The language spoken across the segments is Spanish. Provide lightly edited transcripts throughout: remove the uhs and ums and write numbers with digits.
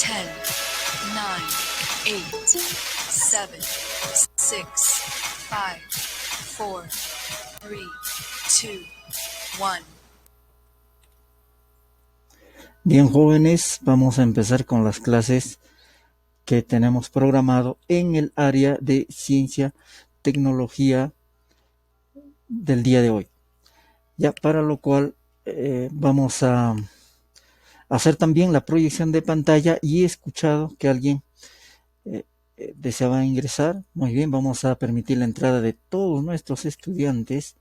10, 9, 8, 7, 6, 5, 4, 3, 2, 1. Bien, jóvenes, vamos a empezar con las clases que tenemos programado en el área de ciencia, tecnología del día de hoy. Ya para lo cual vamos a hacer también la proyección de pantalla, y he escuchado que alguien deseaba ingresar. Muy bien, vamos a permitir la entrada de todos nuestros estudiantes.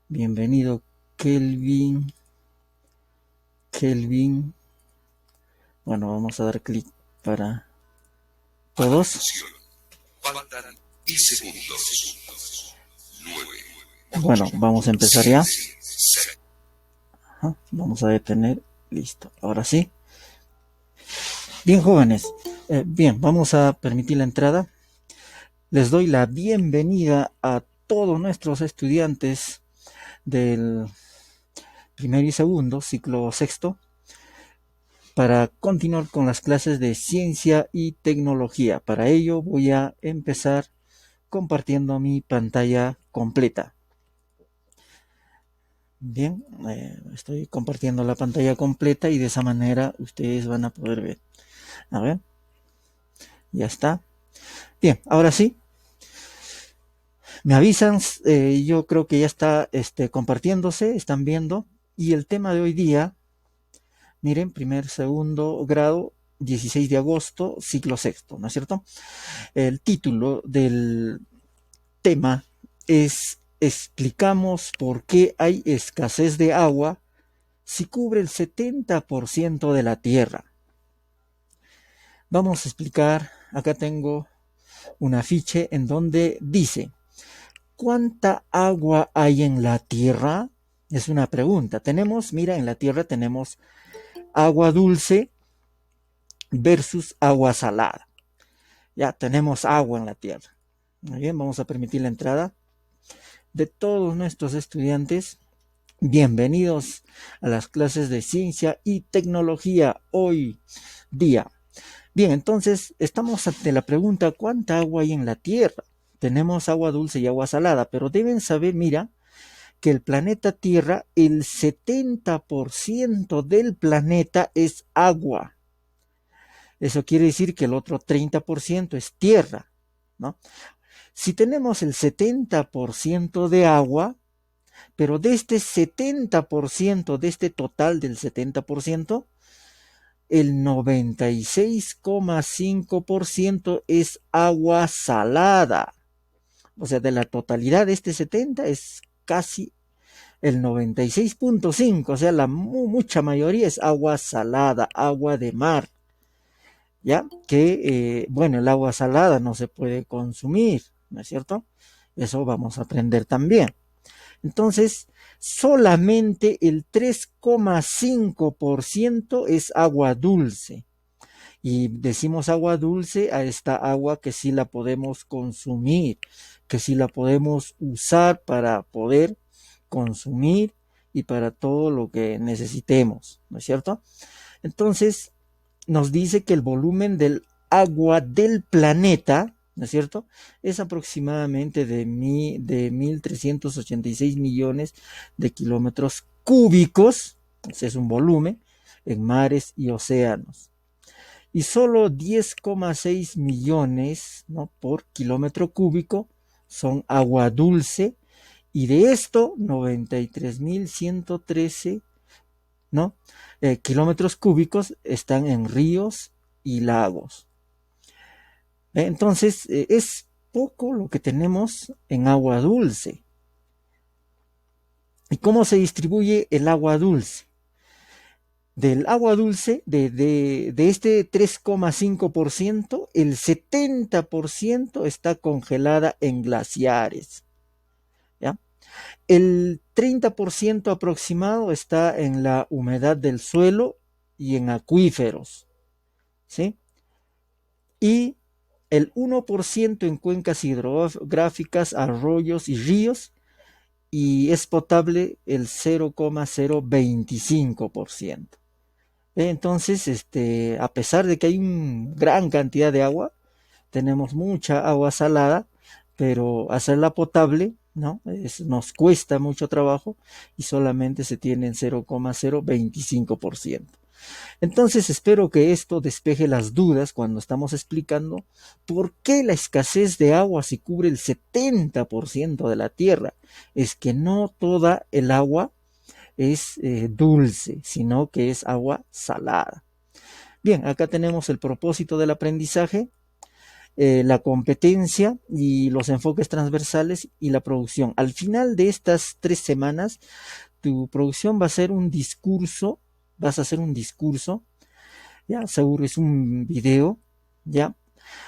Bienvenido, Kelvin. Bueno, vamos a dar clic para todos. Faltan 10 segundos. 9. Bueno, vamos a empezar ya. Vamos a detener. Listo. Ahora sí. Bien, jóvenes. Bien, vamos a permitir la entrada. Les doy la bienvenida a todos nuestros estudiantes del primer y segundo, ciclo sexto, para continuar con las clases de ciencia y tecnología. Para ello voy a empezar compartiendo mi pantalla completa. Bien, estoy compartiendo la pantalla completa y de esa manera ustedes van a poder ver. A ver, ya está. Bien, ahora sí. Me avisan, yo creo que ya está compartiéndose, están viendo. Y el tema de hoy día, miren, primer, segundo grado, 16 de agosto, ciclo sexto, ¿no es cierto? El título del tema es: explicamos por qué hay escasez de agua si cubre el 70% de la tierra. Vamos a explicar, acá tengo un afiche en donde dice: ¿cuánta agua hay en la tierra? Es una pregunta. Mira, en la tierra tenemos agua dulce versus agua salada. Ya tenemos agua en la tierra. Muy bien, vamos a permitir la entrada de todos nuestros estudiantes. Bienvenidos a las clases de ciencia y tecnología hoy día. Bien, entonces estamos ante la pregunta: ¿cuánta agua hay en la tierra? Tenemos agua dulce y agua salada, pero deben saber, mira, que el planeta Tierra, el 70% del planeta es agua. Eso quiere decir que el otro 30% es tierra, ¿no? Si tenemos el 70% de agua, pero de este 70%, de este total del 70%, el 96,5% es agua salada. O sea, de la totalidad de este 70 es casi el 96,5, o sea, la mucha mayoría es agua salada, agua de mar. ¿Ya? Que, bueno, el agua salada no se puede consumir, ¿no es cierto? Eso vamos a aprender también. Entonces, solamente el 3,5% es agua dulce. Y decimos agua dulce a esta agua que sí la podemos consumir, que sí la podemos usar para poder consumir y para todo lo que necesitemos, ¿no es cierto? Entonces, nos dice que el volumen del agua del planeta, ¿no es cierto?, es aproximadamente de 1.386 millones de kilómetros cúbicos. Ese es un volumen en mares y océanos. Y solo 10,6 millones, ¿no?, por kilómetro cúbico son agua dulce, y de esto 93.113, ¿no?, kilómetros cúbicos están en ríos y lagos. Entonces, es poco lo que tenemos en agua dulce. ¿Y cómo se distribuye el agua dulce? Del agua dulce, de este 3,5%, el 70% está congelada en glaciares, ¿ya? El 30% aproximado está en la humedad del suelo y en acuíferos, ¿sí? Y el 1% en cuencas hidrográficas, arroyos y ríos, y es potable el 0,025%. Entonces, a pesar de que hay una gran cantidad de agua, tenemos mucha agua salada, pero hacerla potable, ¿no? Nos cuesta mucho trabajo y solamente se tiene en 0,025%. Entonces espero que esto despeje las dudas cuando estamos explicando por qué la escasez de agua si cubre el 70% de la tierra. Es que no toda el agua es dulce, sino que es agua salada. Bien, acá tenemos el propósito del aprendizaje, la competencia y los enfoques transversales y la producción. Al final de estas 3 semanas, tu producción va a ser un discurso, vas a hacer un discurso, ya seguro es un video, ya,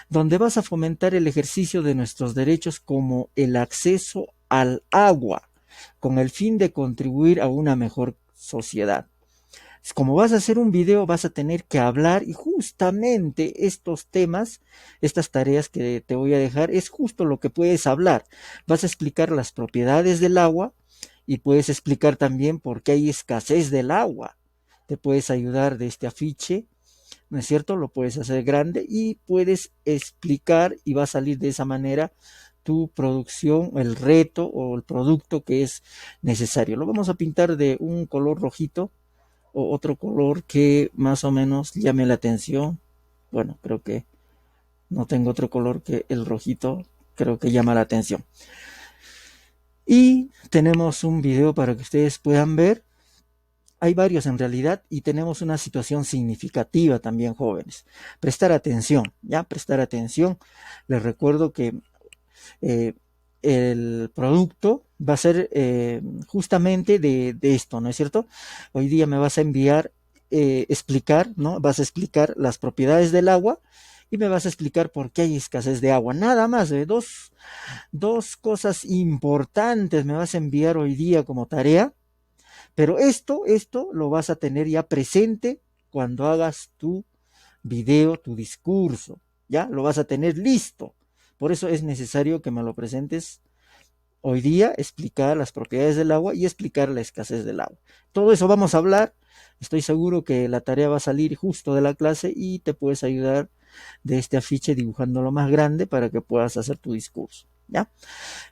donde vas a fomentar el ejercicio de nuestros derechos como el acceso al agua, con el fin de contribuir a una mejor sociedad. Como vas a hacer un video, vas a tener que hablar y justamente estos temas, estas tareas que te voy a dejar, es justo lo que puedes hablar. Vas a explicar las propiedades del agua y puedes explicar también por qué hay escasez del agua. Te puedes ayudar de este afiche, ¿no es cierto? Lo puedes hacer grande y puedes explicar y va a salir de esa manera tu producción, el reto o el producto que es necesario. Lo vamos a pintar de un color rojito o otro color que más o menos llame la atención. Bueno, creo que no tengo otro color que el rojito, creo que llama la atención. Y tenemos un video para que ustedes puedan ver. Hay varios en realidad y tenemos una situación significativa también, jóvenes. Prestar atención, ¿ya? Prestar atención. Les recuerdo que eh, el producto va a ser justamente de esto, ¿no es cierto? Hoy día me vas a enviar, explicar, ¿no? Vas a explicar las propiedades del agua y me vas a explicar por qué hay escasez de agua. Nada más, dos cosas importantes me vas a enviar hoy día como tarea, pero esto lo vas a tener ya presente cuando hagas tu video, tu discurso, ¿ya? Lo vas a tener listo. Por eso es necesario que me lo presentes hoy día, explicar las propiedades del agua y explicar la escasez del agua. Todo eso vamos a hablar. Estoy seguro que la tarea va a salir justo de la clase y te puedes ayudar de este afiche dibujándolo más grande para que puedas hacer tu discurso, ¿ya?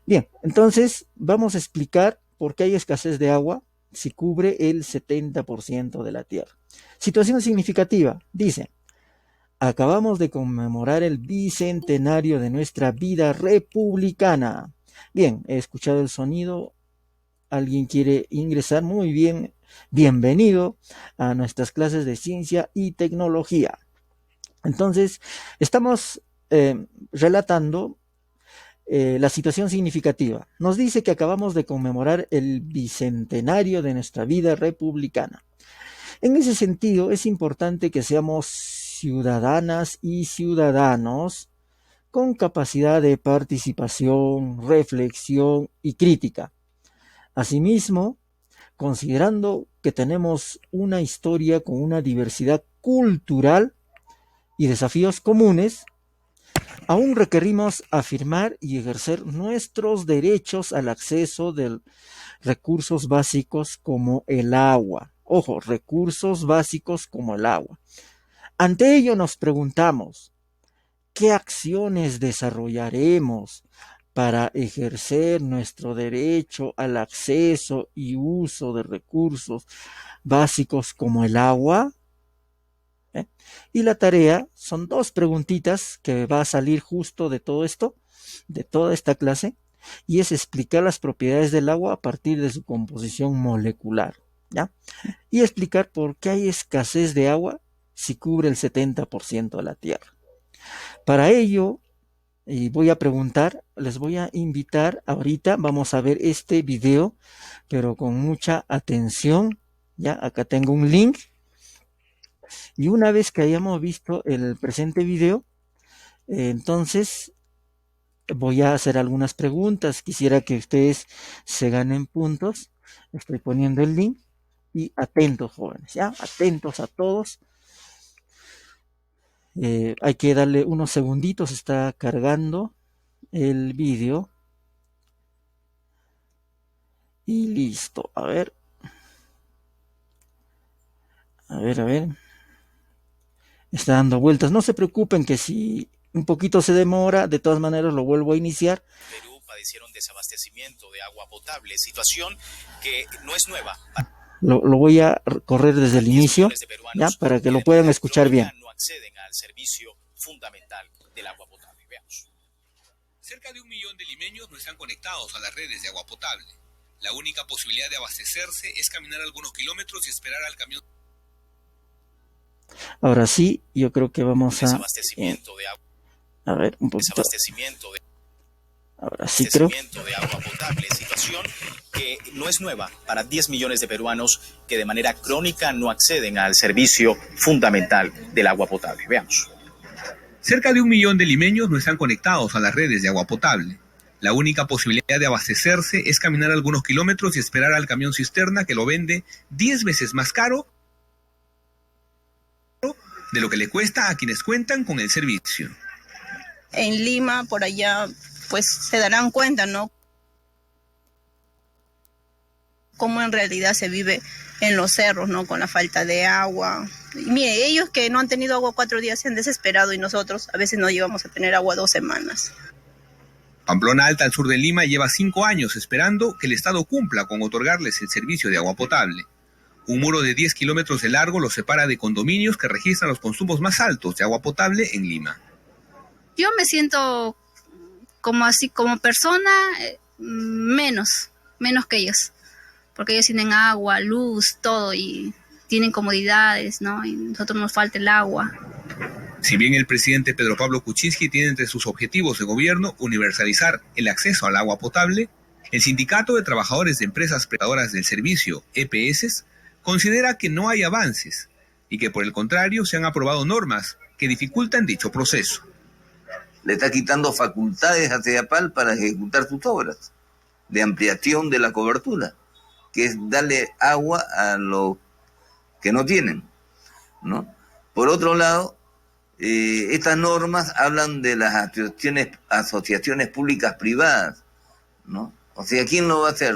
Bien, entonces vamos a explicar por qué hay escasez de agua si cubre el 70% de la tierra. Situación significativa, dice. Acabamos de conmemorar el bicentenario de nuestra vida republicana. Bien, he escuchado el sonido. ¿Alguien quiere ingresar? Muy bien. Bienvenido a nuestras clases de ciencia y tecnología. Entonces, estamos relatando la situación significativa. Nos dice que acabamos de conmemorar el bicentenario de nuestra vida republicana. En ese sentido, es importante que seamos ciudadanas y ciudadanos con capacidad de participación, reflexión y crítica. Asimismo, considerando que tenemos una historia con una diversidad cultural y desafíos comunes, aún requerimos afirmar y ejercer nuestros derechos al acceso de recursos básicos como el agua. Ojo, recursos básicos como el agua. Ante ello nos preguntamos, ¿qué acciones desarrollaremos para ejercer nuestro derecho al acceso y uso de recursos básicos como el agua? ¿Eh? Y la tarea son 2 preguntitas que va a salir justo de todo esto, de toda esta clase, y es explicar las propiedades del agua a partir de su composición molecular, ¿ya? Y explicar por qué hay escasez de agua si cubre el 70% de la Tierra. Para ello, y voy a preguntar, les voy a invitar ahorita, vamos a ver este video, pero con mucha atención, ¿ya? Acá tengo un link. Y una vez que hayamos visto el presente video, entonces voy a hacer algunas preguntas. Quisiera que ustedes se ganen puntos. Estoy poniendo el link. Y atentos, jóvenes, ¿ya? Atentos a todos. Hay que darle unos segunditos. Está cargando el video. Y listo. A ver. A ver, a ver. está dando vueltas. No se preocupen que si un poquito se demora, de todas maneras lo vuelvo a iniciar. Perú padecieron desabastecimiento de agua potable, situación que no es nueva. Lo voy a correr desde el inicio, ya, para que lo puedan escuchar bien. No acceden al servicio fundamental del agua potable. Veamos. Cerca de 1 millón de limeños no están conectados a las redes de agua potable. La única posibilidad de abastecerse es caminar algunos kilómetros y esperar al camión. Ahora sí, yo creo que vamos a... Desabastecimiento de agua. A ver, un poquito. Desabastecimiento de Ahora sí creo. de agua potable, situación que no es nueva para 10 millones de peruanos que de manera crónica no acceden al servicio fundamental del agua potable. Veamos. Cerca de 1 millón de limeños no están conectados a las redes de agua potable. La única posibilidad de abastecerse es caminar algunos kilómetros y esperar al camión cisterna que lo vende 10 veces más caro de lo que le cuesta a quienes cuentan con el servicio. En Lima, por allá, pues se darán cuenta, ¿no? Cómo en realidad se vive en los cerros, ¿no? Con la falta de agua. Y mire, ellos que no han tenido agua 4 días se han desesperado y nosotros a veces no llegamos a tener agua 2 semanas. Pamplona Alta, al sur de Lima, lleva 5 años esperando que el Estado cumpla con otorgarles el servicio de agua potable. Un muro de 10 kilómetros de largo los separa de condominios que registran los consumos más altos de agua potable en Lima. Yo me siento como persona menos que ellos, porque ellos tienen agua, luz, todo y tienen comodidades, ¿no? Y nosotros nos falta el agua. Si bien el presidente Pedro Pablo Kuczynski tiene entre sus objetivos de gobierno universalizar el acceso al agua potable, el Sindicato de Trabajadores de Empresas Prestadoras del Servicio, EPS, considera que no hay avances y que por el contrario se han aprobado normas que dificultan dicho proceso. Le está quitando facultades a CEDAPAL para ejecutar sus obras de ampliación de la cobertura, que es darle agua a los que no tienen, ¿no? Por otro lado, estas normas hablan de las asociaciones públicas privadas, ¿no? O sea, ¿quién lo va a hacer?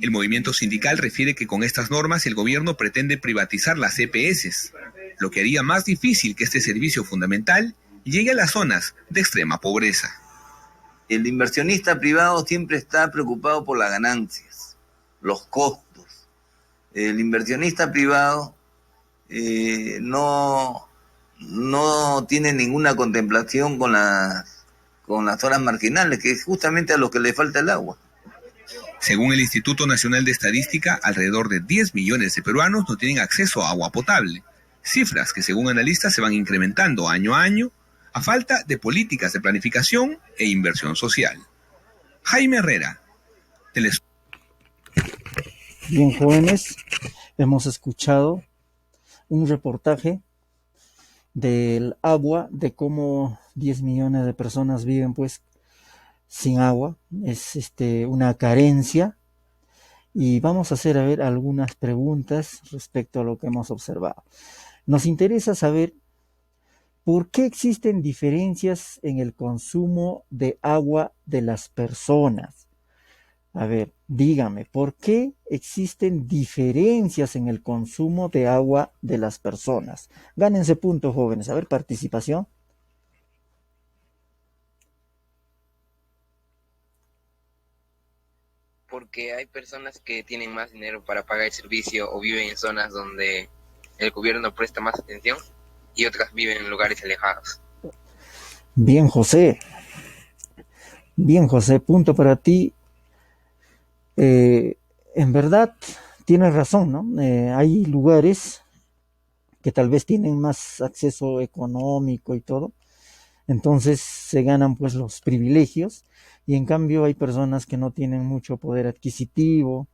El movimiento sindical refiere que con estas normas el gobierno pretende privatizar las EPS, lo que haría más difícil que este servicio fundamental llegue a las zonas de extrema pobreza. El inversionista privado siempre está preocupado por las ganancias, los costos. El inversionista privado no tiene ninguna contemplación con las zonas marginales, que es justamente a los que le falta el agua. Según el Instituto Nacional de Estadística, alrededor de 10 millones de peruanos no tienen acceso a agua potable, cifras que según analistas se van incrementando año a año a falta de políticas de planificación e inversión social. Jaime Herrera, Telesur. Bien, jóvenes, hemos escuchado un reportaje del agua, de cómo 10 millones de personas viven pues sin agua. Es una carencia, y vamos a hacer algunas preguntas respecto a lo que hemos observado. Nos interesa saber por qué existen diferencias en el consumo de agua de las personas. A ver, dígame, ¿por qué existen diferencias en el consumo de agua de las personas? Gánense puntos, jóvenes. A ver, participación. Porque hay personas que tienen más dinero para pagar el servicio o viven en zonas donde el gobierno presta más atención y otras viven en lugares alejados. Bien, José. Bien, José, punto para ti. En verdad, tienes razón, ¿no? Hay lugares que tal vez tienen más acceso económico y todo, entonces se ganan pues los privilegios, y en cambio hay personas que no tienen mucho poder adquisitivo,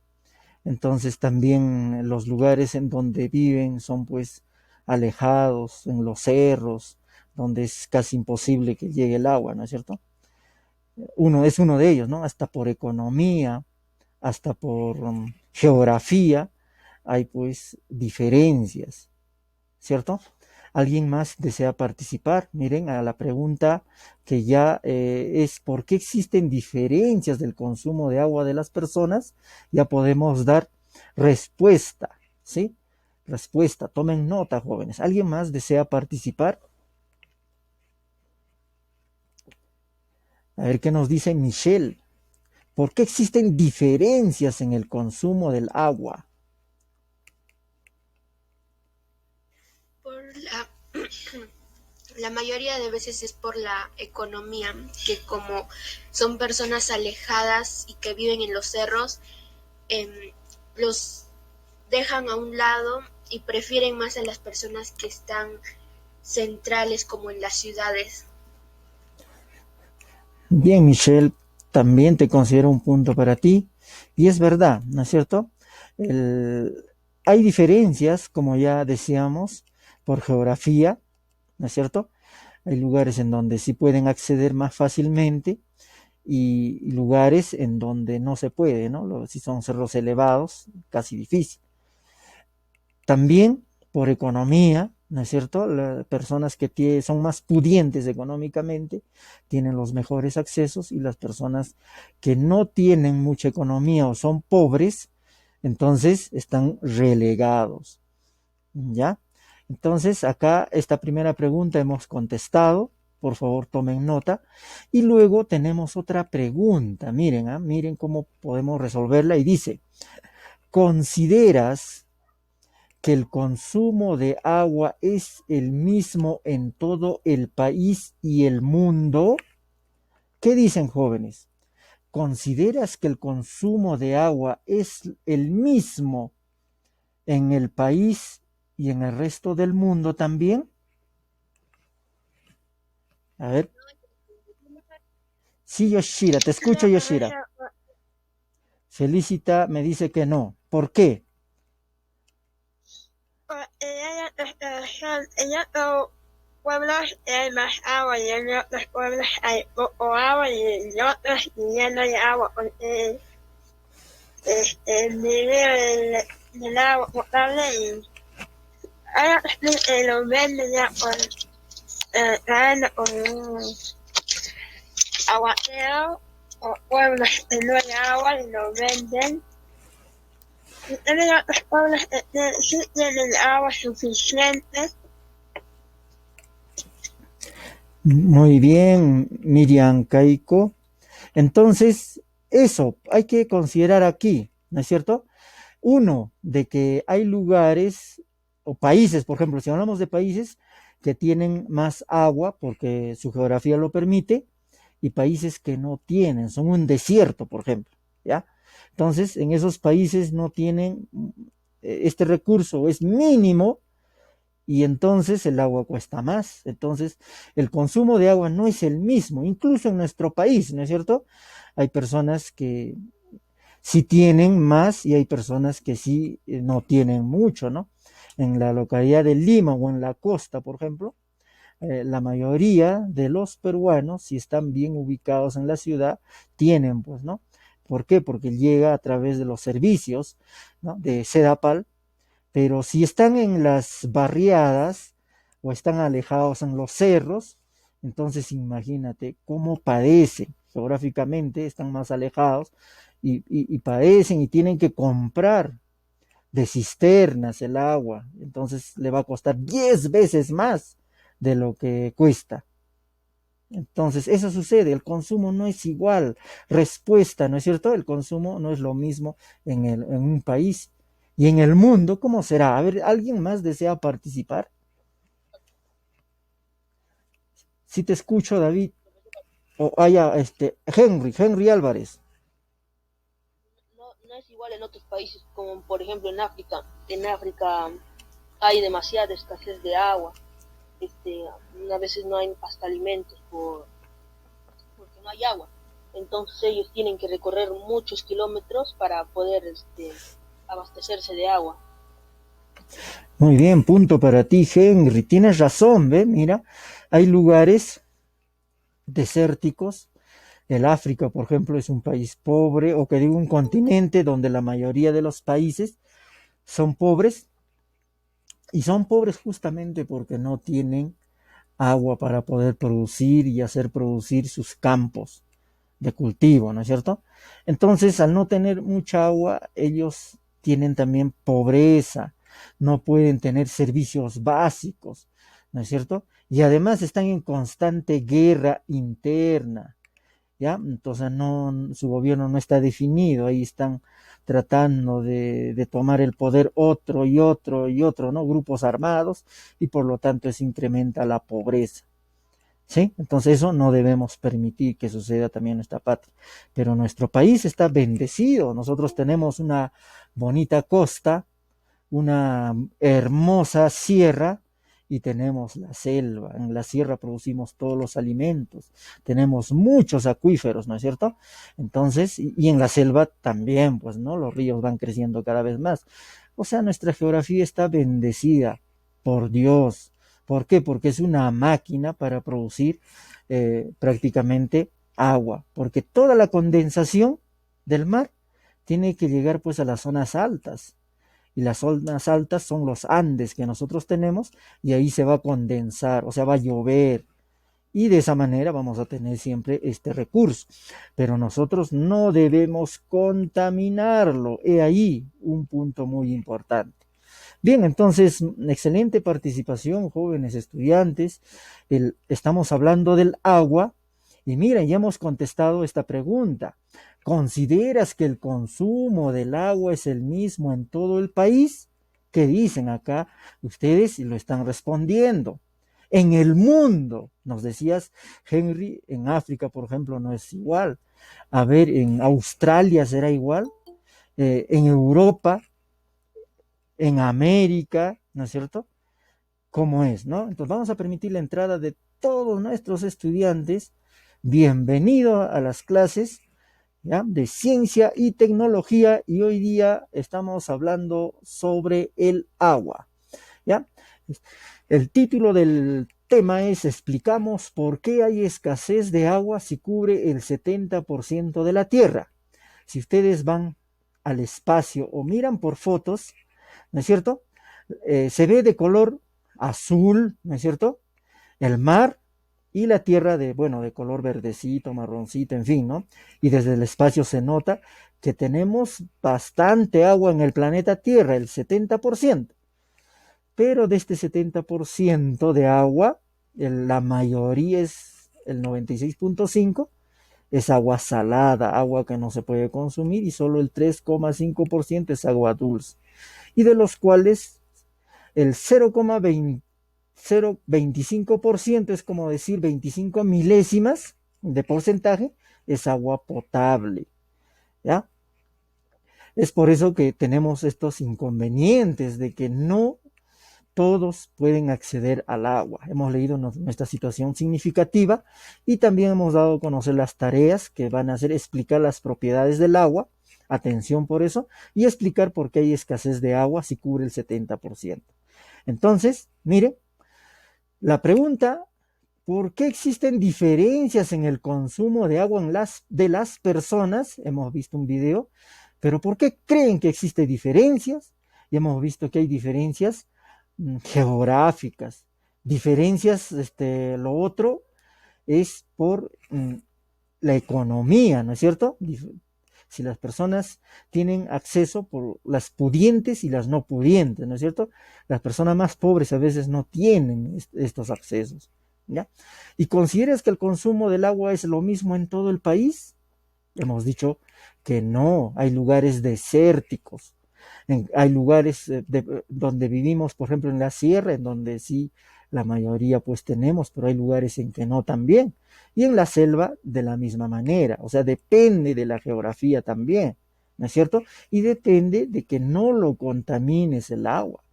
entonces también los lugares en donde viven son pues alejados, en los cerros, donde es casi imposible que llegue el agua, ¿no es cierto? Uno de ellos, ¿no? Hasta por economía, hasta por geografía, hay pues diferencias, ¿cierto? ¿Alguien más desea participar? Miren, a la pregunta que ya es ¿por qué existen diferencias del consumo de agua de las personas? Ya podemos dar respuesta, ¿sí? respuesta. Tomen nota, jóvenes. ¿Alguien más desea participar? A ver qué nos dice Michelle. ¿Por qué existen diferencias en el consumo del agua? Por la mayoría de veces es por la economía, que como son personas alejadas y que viven en los cerros, los dejan a un lado y prefieren más a las personas que están centrales como en las ciudades. Bien, Michelle, también te considero un punto para ti. Y es verdad, ¿no es cierto? Hay diferencias, como ya decíamos, por geografía, ¿no es cierto? Hay lugares en donde sí pueden acceder más fácilmente y lugares en donde no se puede, ¿no? Si son cerros elevados, casi difícil. También por economía, ¿no es cierto? Las personas que son más pudientes económicamente tienen los mejores accesos y las personas que no tienen mucha economía o son pobres, entonces están relegados, ¿ya? Entonces acá esta primera pregunta hemos contestado, por favor tomen nota, y luego tenemos otra pregunta, miren, miren cómo podemos resolverla y dice, ¿consideras que el consumo de agua es el mismo en todo el país y el mundo? ¿Qué dicen, jóvenes? ¿Consideras que el consumo de agua es el mismo en el país y en el resto del mundo también? A ver. Sí, Yoshira, te escucho, Yoshira. Felicita me dice que no. ¿Por qué? En otros pueblos hay más agua y en otros pueblos hay poco agua y en otros ya no hay agua porque el nivel del agua potable y hay otros que lo venden ya por traerlo con un aguacero o pueblos que no hay agua y lo venden. Y en otros pueblos que sí tienen agua suficiente. Muy bien, Miriam Caico. Entonces, eso hay que considerar aquí, ¿no es cierto? Uno, de que hay lugares o países, por ejemplo, si hablamos de países que tienen más agua porque su geografía lo permite, y países que no tienen, son un desierto, por ejemplo, ¿ya? Entonces, en esos países no tienen este recurso, es mínimo, y entonces el agua cuesta más. Entonces, el consumo de agua no es el mismo, incluso en nuestro país, ¿no es cierto? Hay personas que sí tienen más y hay personas que sí no tienen mucho, ¿no? En la localidad de Lima o en la costa, por ejemplo, la mayoría de los peruanos, si están bien ubicados en la ciudad, tienen, pues, ¿no? ¿Por qué? Porque llega a través de los servicios, ¿no? De Sedapal, pero si están en las barriadas o están alejados en los cerros, entonces imagínate cómo padecen geográficamente, están más alejados y padecen y tienen que comprar de cisternas el agua, entonces le va a costar 10 veces más de lo que cuesta. Entonces, eso sucede, el consumo no es igual. Respuesta, ¿no es cierto? El consumo no es lo mismo en un país y en el mundo. ¿Cómo será? A ver, ¿alguien más desea participar? Si te escucho, David. O haya, Henry Álvarez. No es igual en otros países, como por ejemplo en África. En África hay demasiada escasez de agua. A veces no hay hasta alimentos porque no hay agua. Entonces ellos tienen que recorrer muchos kilómetros para poder abastecerse de agua. Muy bien, punto para ti, Henry. Tienes razón, ¿ve? Mira, hay lugares desérticos. El África, por ejemplo, es un país pobre, o que digo un continente donde la mayoría de los países son pobres, y son pobres justamente porque no tienen agua para poder producir y hacer producir sus campos de cultivo, ¿no es cierto? Entonces, al no tener mucha agua, ellos tienen también pobreza. no pueden tener servicios básicos, ¿no es cierto? Y además están en constante guerra interna, ¿ya? Entonces su gobierno no está definido, ahí están tratando de tomar el poder otro y otro y otro, ¿no? Grupos armados, y por lo tanto eso incrementa la pobreza. ¿Sí? Entonces eso no debemos permitir que suceda también en nuestra patria. Pero nuestro país está bendecido. Nosotros tenemos una bonita costa, una hermosa sierra y tenemos la selva. En la sierra producimos todos los alimentos. Tenemos muchos acuíferos, ¿no es cierto? Entonces, y en la selva también, pues, ¿no? Los ríos van creciendo cada vez más. O sea, nuestra geografía está bendecida por Dios. ¿Por qué? Porque es una máquina para producir prácticamente agua, porque toda la condensación del mar tiene que llegar pues a las zonas altas, y las zonas altas son los Andes que nosotros tenemos, y ahí se va a condensar, o sea, va a llover, y de esa manera vamos a tener siempre este recurso, pero nosotros no debemos contaminarlo. He ahí un punto muy importante. Bien, entonces, excelente participación, jóvenes estudiantes. Estamos hablando del agua y miren, ya hemos contestado esta pregunta. ¿Consideras que el consumo del agua es el mismo en todo el país? ¿Qué dicen acá? Ustedes lo están respondiendo. En el mundo, nos decías, Henry, en África, por ejemplo, no es igual. A ver, en Australia será igual. En Europa, en América, ¿no es cierto? ¿Cómo es, no? Entonces vamos a permitir la entrada de todos nuestros estudiantes. Bienvenido a las clases, ¿ya? De ciencia y tecnología, y hoy día estamos hablando sobre el agua, ¿ya? El título del tema es: explicamos por qué hay escasez de agua si cubre el 70% de la Tierra. Si ustedes van al espacio o miran por fotos, ¿no es cierto? Se ve de color azul, ¿no es cierto? El mar y la tierra de color verdecito, marroncito, en fin, ¿no? Y desde el espacio se nota que tenemos bastante agua en el planeta Tierra, el 70%. Pero de este 70% de agua, la mayoría es el 96.5%, es agua salada, agua que no se puede consumir, y solo el 3,5% es agua dulce, y de los cuales el 0,25%, es como decir 25 milésimas de porcentaje, es agua potable, ¿ya? Es por eso que tenemos estos inconvenientes de que no todos pueden acceder al agua. Hemos leído nuestra situación significativa y también hemos dado a conocer las tareas que van a hacer explicar las propiedades del agua. Atención por eso, y explicar por qué hay escasez de agua si cubre el 70%. Entonces, mire, la pregunta: ¿por qué existen diferencias en el consumo de agua de las personas? Hemos visto un video, pero ¿por qué creen que existen diferencias? Y hemos visto que hay diferencias geográficas, diferencias, lo otro es por la economía, ¿no es cierto? Si las personas tienen acceso, por las pudientes y las no pudientes, ¿no es cierto? Las personas más pobres a veces no tienen estos accesos, ¿ya? ¿Y consideras que el consumo del agua es lo mismo en todo el país? Hemos dicho que no, hay lugares desérticos, hay lugares donde vivimos, por ejemplo, en la sierra, en donde sí la mayoría pues tenemos, pero hay lugares en que no también. Y en la selva de la misma manera, o sea, depende de la geografía también, ¿no es cierto? Y depende de que no lo contamines el agua.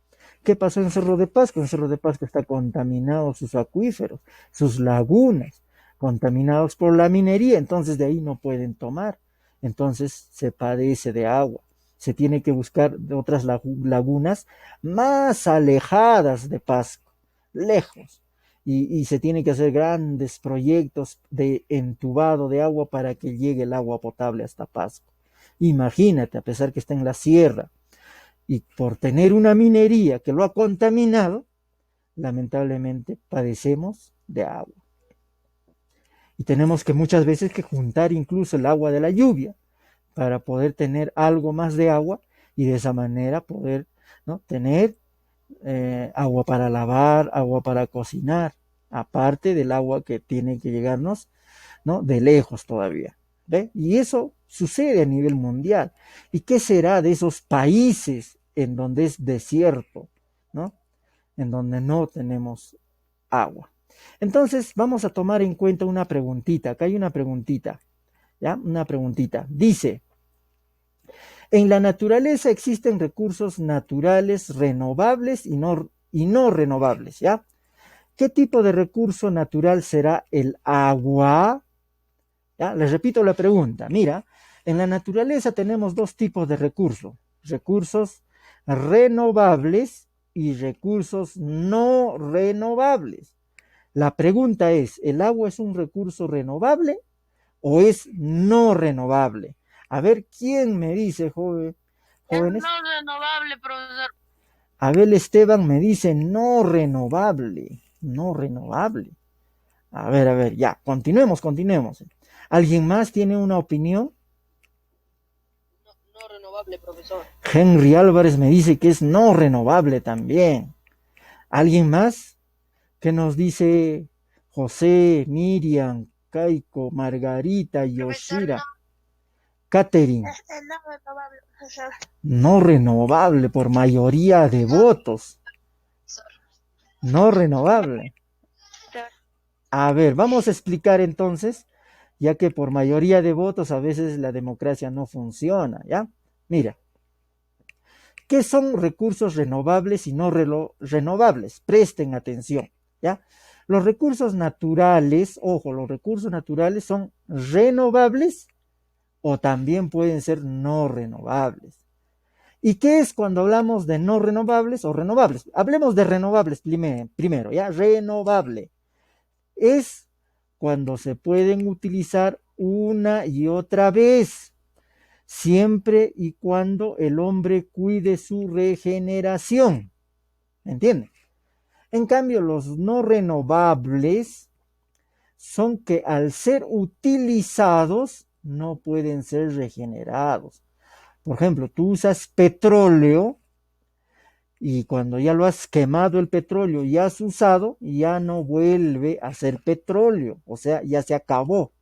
¿Qué pasó en Cerro de Pasco? En Cerro de Pasco está contaminado sus acuíferos, sus lagunas, contaminados por la minería, entonces de ahí no pueden tomar. Entonces se padece de agua. Se tiene que buscar otras lagunas más alejadas de Pasco, lejos. Y se tiene que hacer grandes proyectos de entubado de agua para que llegue el agua potable hasta Pasco. Imagínate, a pesar que está en la sierra, y por tener una minería que lo ha contaminado, lamentablemente padecemos de agua. Y tenemos que muchas veces que juntar incluso el agua de la lluvia para poder tener algo más de agua, y de esa manera poder ¿no? Tener agua para lavar, agua para cocinar, aparte del agua que tiene que llegarnos, ¿no? De lejos todavía. ¿Ve? Y eso sucede a nivel mundial. ¿Y qué será de esos países en donde es desierto, ¿no? En donde no tenemos agua? Entonces vamos a tomar en cuenta una preguntita. Acá hay una preguntita, ¿ya? Una preguntita. Dice, en la naturaleza existen recursos naturales renovables y no renovables, ¿ya? ¿Qué tipo de recurso natural será el agua? ¿Ya? Les repito la pregunta. Mira, en la naturaleza tenemos dos tipos de recursos. Recursos renovables y recursos no renovables. La pregunta es, ¿el agua es un recurso renovable o es no renovable? A ver, ¿quién me dice, jóvenes? Es no renovable, profesor. Abel Esteban me dice no renovable, no renovable. A ver, ya, continuemos. ¿Alguien más tiene una opinión? No renovable, profesor. Henry Álvarez me dice que es no renovable también. ¿Alguien más? ¿Qué nos dice José, Miriam, Kaiko, Margarita, Yoshira, Catherine? No renovable, profesor. No renovable por mayoría de votos. No renovable. A ver, vamos a explicar entonces, ya que por mayoría de votos a veces la democracia no funciona, ¿ya? Mira, ¿qué son recursos renovables y no renovables? Presten atención, ¿ya? Los recursos naturales, ojo, los recursos naturales son renovables o también pueden ser no renovables. ¿Y qué es cuando hablamos de no renovables o renovables? Hablemos de renovables primero, ¿ya? Renovable es cuando se pueden utilizar una y otra vez, siempre y cuando el hombre cuide su regeneración. ¿Me entienden? En cambio, los no renovables son que al ser utilizados no pueden ser regenerados. Por ejemplo, tú usas petróleo y cuando ya lo has quemado el petróleo y has usado, ya no vuelve a ser petróleo, o sea, ya se acabó,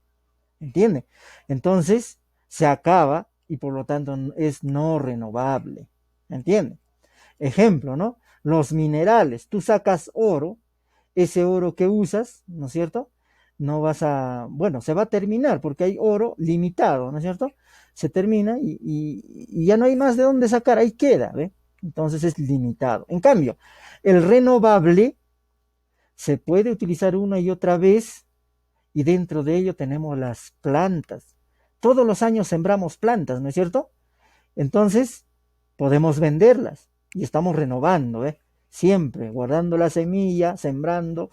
¿entiende? Entonces, se acaba y por lo tanto es no renovable, ¿entiende? Ejemplo, ¿no? Los minerales, tú sacas oro, ese oro que usas, ¿no es cierto? No vas a, bueno, se va a terminar porque hay oro limitado, ¿no es cierto? Se termina y ya no hay más de dónde sacar, ahí queda, ¿ve? Entonces es limitado. En cambio, el renovable se puede utilizar una y otra vez y dentro de ello tenemos las plantas. Todos los años sembramos plantas, ¿no es cierto? Entonces podemos venderlas y estamos renovando, ¿eh? Siempre guardando la semilla, sembrando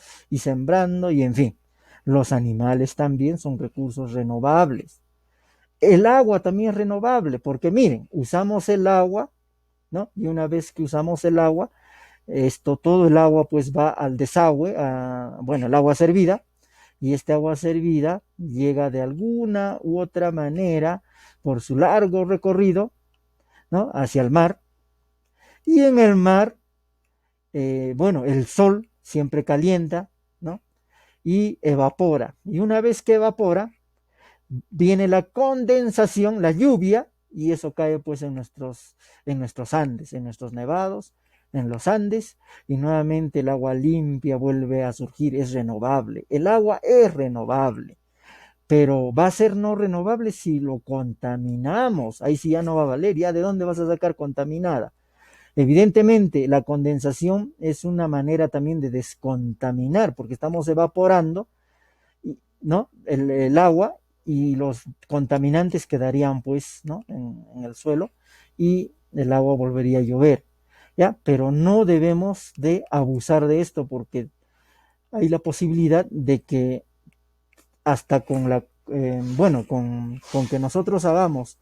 y en fin. Los animales también son recursos renovables. El agua también es renovable porque miren, usamos el agua, ¿no? Y una vez que usamos el agua, todo el agua pues va al desagüe, bueno, el agua servida, y este agua servida llega de alguna u otra manera por su largo recorrido, ¿no? Hacia el mar, y en el mar, bueno, el sol siempre calienta, ¿no? Y evapora, y una vez que evapora, viene la condensación, la lluvia, y eso cae pues en nuestros Andes, en nuestros nevados, en los Andes, y nuevamente el agua limpia vuelve a surgir, es renovable. El agua es renovable, pero va a ser no renovable si lo contaminamos. Ahí sí ya no va a valer, ya de dónde vas a sacar contaminada. Evidentemente, la condensación es una manera también de descontaminar, porque estamos evaporando, ¿no? El agua y los contaminantes quedarían pues, ¿no? en el suelo y el agua volvería a llover, ¿ya? Pero no debemos de abusar de esto porque hay la posibilidad de que hasta bueno, con que nosotros hagamos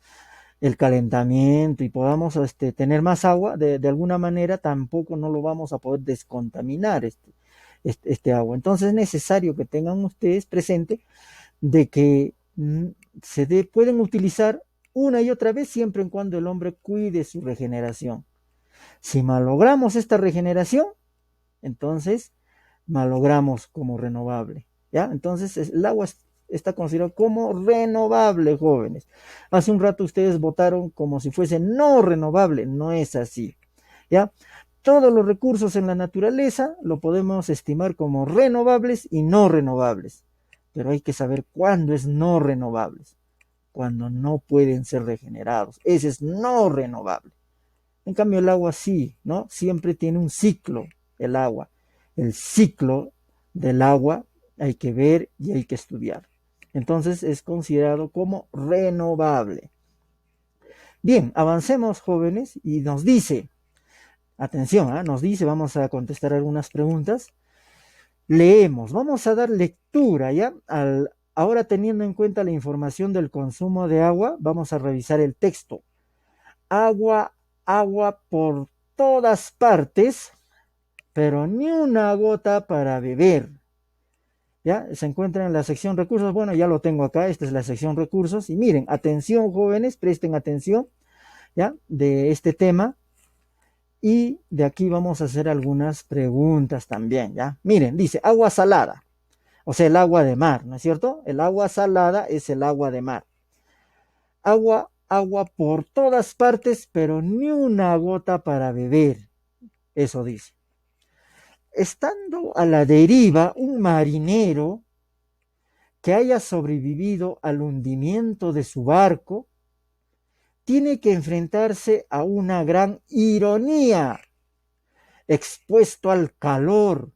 el calentamiento y podamos tener más agua, de alguna manera tampoco no lo vamos a poder descontaminar este agua. Entonces es necesario que tengan ustedes presente de que pueden utilizar una y otra vez siempre y cuando el hombre cuide su regeneración. Si malogramos esta regeneración, entonces malogramos como renovable, ¿ya? Entonces el agua está considerado como renovable, jóvenes. Hace un rato ustedes votaron como si fuese no renovable, no es así, ¿ya? Todos los recursos en la naturaleza lo podemos estimar como renovables y no renovables, pero hay que saber cuándo es no renovables, cuando no pueden ser regenerados. Ese es no renovable. En cambio el agua sí, ¿no? Siempre tiene un ciclo, el agua. El ciclo del agua hay que ver y hay que estudiar. Entonces es considerado como renovable. Bien, avancemos, jóvenes, y nos dice, atención, nos dice, vamos a contestar algunas preguntas. Leemos, vamos a dar lectura, ¿ya? Ahora teniendo en cuenta la información del consumo de agua, vamos a revisar el texto. Agua por todas partes, pero ni una gota para beber. ¿Ya? Se encuentra en la sección recursos. Bueno, ya lo tengo acá, esta es la sección recursos. Y miren, atención, jóvenes, presten atención, ¿ya? De este tema. Y de aquí vamos a hacer algunas preguntas también, ¿ya? Miren, dice agua salada, o sea, el agua de mar, ¿no es cierto? El agua salada es el agua de mar. Agua por todas partes, pero ni una gota para beber. Eso dice. Estando a la deriva, un marinero que haya sobrevivido al hundimiento de su barco tiene que enfrentarse a una gran ironía. Expuesto al calor,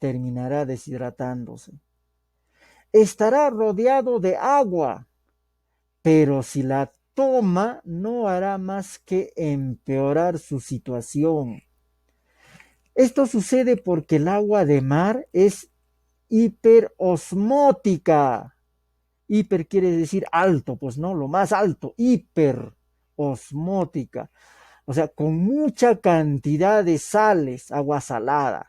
terminará deshidratándose. Estará rodeado de agua, pero si la toma no hará más que empeorar su situación. Esto sucede porque el agua de mar es hiperosmótica. Hiper quiere decir alto, pues no, lo más alto, hiperosmótica. O sea, con mucha cantidad de sales, agua salada.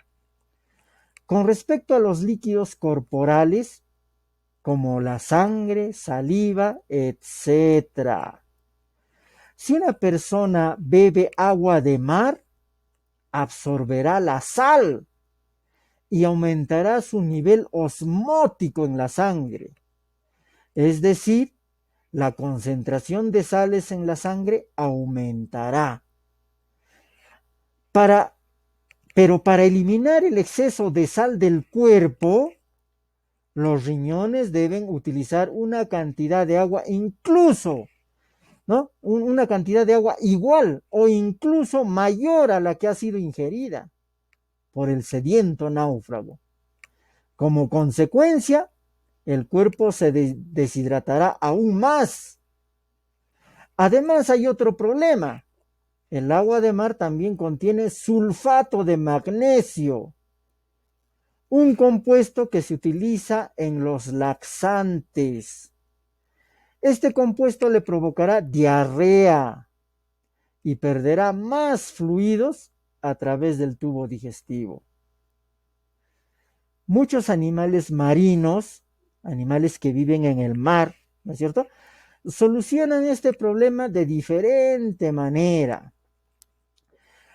Con respecto a los líquidos corporales, como la sangre, saliva, etc. Si una persona bebe agua de mar, absorberá la sal y aumentará su nivel osmótico en la sangre. Es decir, la concentración de sales en la sangre aumentará. Pero para eliminar el exceso de sal del cuerpo, los riñones deben utilizar una cantidad de agua incluso, ¿no? Una cantidad de agua igual o incluso mayor a la que ha sido ingerida por el sediento náufrago. Como consecuencia, el cuerpo se deshidratará aún más. Además, hay otro problema. El agua de mar también contiene sulfato de magnesio, un compuesto que se utiliza en los laxantes. Este compuesto le provocará diarrea y perderá más fluidos a través del tubo digestivo. Muchos animales marinos, animales que viven en el mar, ¿no es cierto?, solucionan este problema de diferente manera.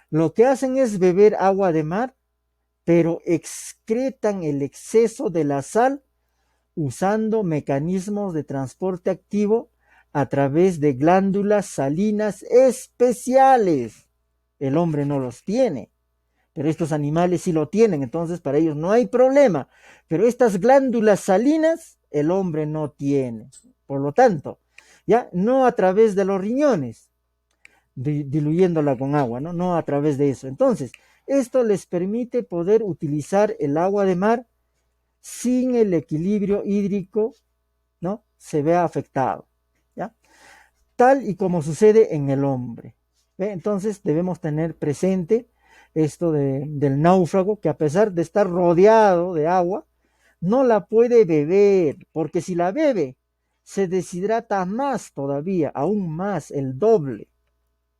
Lo que hacen es beber agua de mar, pero excretan el exceso de la sal usando mecanismos de transporte activo a través de glándulas salinas especiales. El hombre no los tiene, pero estos animales sí lo tienen, entonces para ellos no hay problema. Pero estas glándulas salinas el hombre no tiene. Por lo tanto, ya no a través de los riñones, diluyéndola con agua, no a través de eso. Entonces, esto les permite poder utilizar el agua de mar sin el equilibrio hídrico, ¿no?, se vea afectado, ¿ya? Tal y como sucede en el hombre. ¿Ve? Entonces debemos tener presente esto del náufrago, que a pesar de estar rodeado de agua, no la puede beber, porque si la bebe, se deshidrata más todavía, aún más, el doble.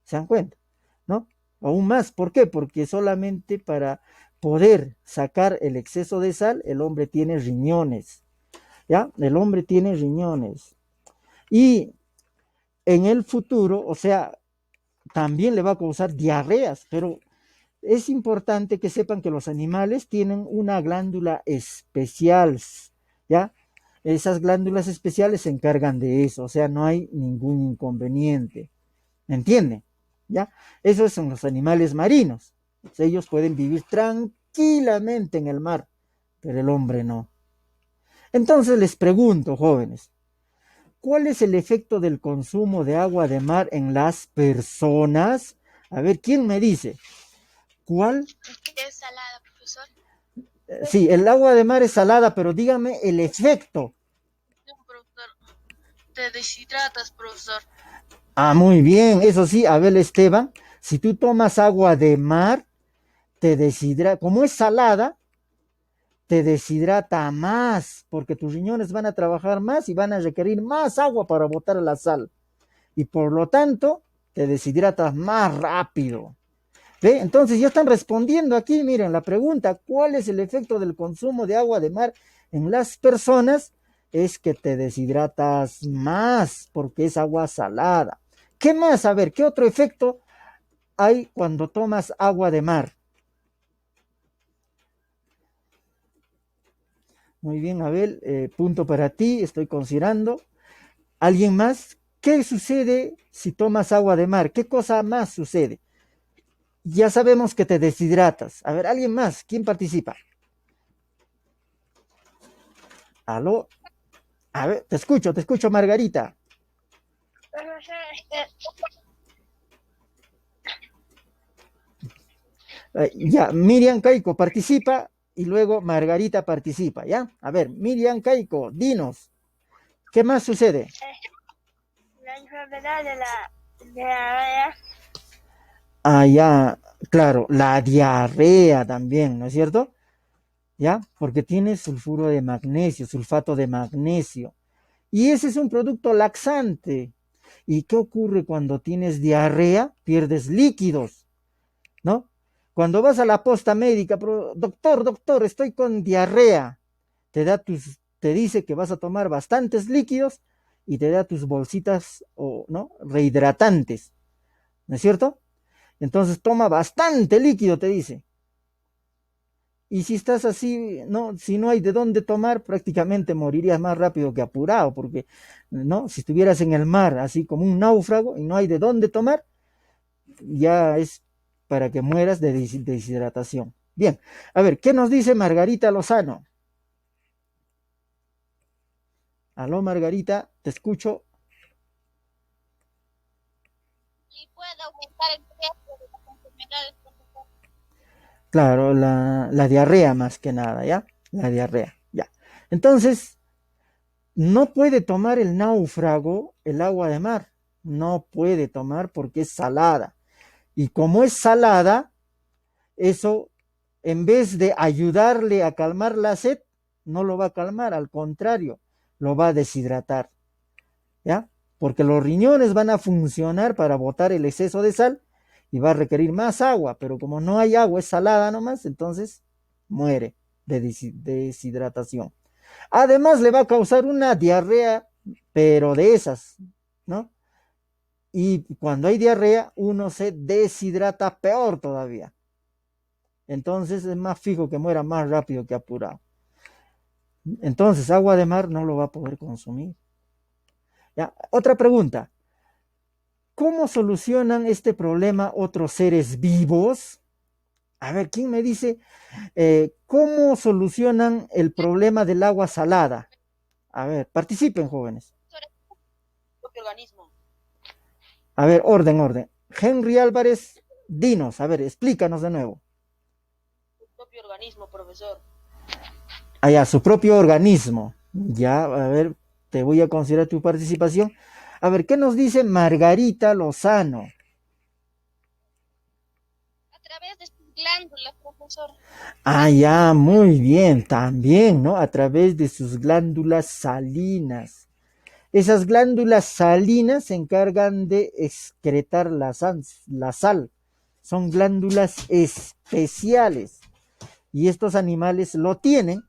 ¿Se dan cuenta? ¿No? Aún más. ¿Por qué? Porque solamente para poder sacar el exceso de sal, el hombre tiene riñones. ¿Ya? El hombre tiene riñones. Y en el futuro, o sea, también le va a causar diarreas, pero es importante que sepan que los animales tienen una glándula especial, ¿ya? Esas glándulas especiales se encargan de eso, o sea, no hay ningún inconveniente. ¿Me entienden? ¿Ya? Esos son los animales marinos. Ellos pueden vivir tranquilamente en el mar, pero el hombre no. Entonces les pregunto, jóvenes, ¿cuál es el efecto del consumo de agua de mar en las personas? A ver, ¿quién me dice? ¿Cuál? Es salada, profesor. Sí, el agua de mar es salada, pero dígame el efecto. No, profesor. Te deshidratas, profesor. Ah, muy bien, eso sí, Abel Esteban, si tú tomas agua de mar, te deshidrata, como es salada, te deshidrata más, porque tus riñones van a trabajar más y van a requerir más agua para botar la sal. Y por lo tanto, te deshidratas más rápido. ¿Ve? Entonces ya están respondiendo aquí, miren, la pregunta, ¿cuál es el efecto del consumo de agua de mar en las personas? Es que te deshidratas más, porque es agua salada. ¿Qué más? A ver, ¿qué otro efecto hay cuando tomas agua de mar? Muy bien, Abel, punto para ti, estoy considerando. ¿Alguien más? ¿Qué sucede si tomas agua de mar? ¿Qué cosa más sucede? Ya sabemos que te deshidratas. A ver, ¿alguien más? ¿Quién participa? ¿Aló? A ver, te escucho, Margarita. Ya, Miriam Caico participa y luego Margarita participa, ¿ya? A ver, Miriam Caico, dinos, ¿qué más sucede? La enfermedad de la diarrea. Ah, ya, claro, la diarrea también, ¿no es cierto? ¿Ya? Porque tiene sulfuro de magnesio, sulfato de magnesio. Y ese es un producto laxante. ¿Y qué ocurre cuando tienes diarrea? Pierdes líquidos, ¿no? Cuando vas a la posta médica, doctor, estoy con diarrea, te dice que vas a tomar bastantes líquidos y te da tus bolsitas o no rehidratantes, ¿no es cierto? Entonces toma bastante líquido, te dice. Y si estás así, no, si no hay de dónde tomar, prácticamente morirías más rápido que apurado, porque no, si estuvieras en el mar así como un náufrago y no hay de dónde tomar, ya es para que mueras de deshidratación. Bien, a ver, ¿qué nos dice Margarita Lozano? Aló, Margarita, te escucho. Y puede aumentar el riesgo de las enfermedades, profesor. Claro, la diarrea más que nada, ¿ya? La diarrea, ya. Entonces, no puede tomar el náufrago el agua de mar. No puede tomar porque es salada. Y como es salada, eso, en vez de ayudarle a calmar la sed, no lo va a calmar, al contrario, lo va a deshidratar, ¿ya? Porque los riñones van a funcionar para botar el exceso de sal y va a requerir más agua, pero como no hay agua, es salada nomás, entonces muere de deshidratación. Además le va a causar una diarrea, pero de esas, ¿no? Y cuando hay diarrea, uno se deshidrata peor todavía. Entonces es más fijo que muera más rápido que apurado. Entonces agua de mar no lo va a poder consumir. ¿Ya? Otra pregunta. ¿Cómo solucionan este problema otros seres vivos? A ver, ¿quién me dice cómo solucionan el problema del agua salada? A ver, participen, jóvenes. Propio organismo. A ver, orden. Henry Álvarez, dinos, a ver, explícanos de nuevo. Su propio organismo, profesor. Allá, su propio organismo. Ya, a ver, te voy a considerar tu participación. A ver, ¿qué nos dice Margarita Lozano? A través de sus glándulas, profesor. Ah, ya, muy bien, también, ¿no? A través de sus glándulas salinas. Esas glándulas salinas se encargan de excretar la sal. Son glándulas especiales. Y estos animales lo tienen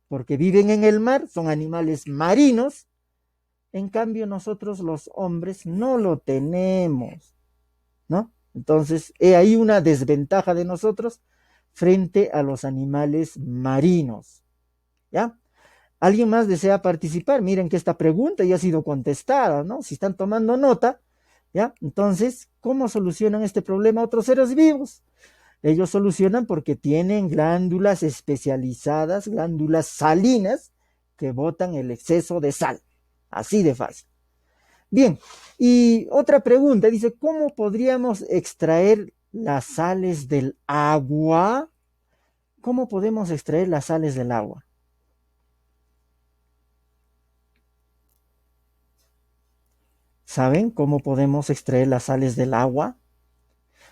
porque viven en el mar, son animales marinos. En cambio, nosotros los hombres no lo tenemos. ¿no? Entonces, he ahí una desventaja de nosotros frente a los animales marinos, ¿ya? ¿Alguien más desea participar? Miren que esta pregunta ya ha sido contestada, ¿no? Si están tomando nota, ¿ya? Entonces, ¿cómo solucionan este problema otros seres vivos? Ellos solucionan porque tienen glándulas especializadas, glándulas salinas, que botan el exceso de sal. Así de fácil. Bien, y otra pregunta, dice, ¿cómo podríamos extraer las sales del agua? ¿Cómo podemos extraer las sales del agua? ¿Saben cómo podemos extraer las sales del agua?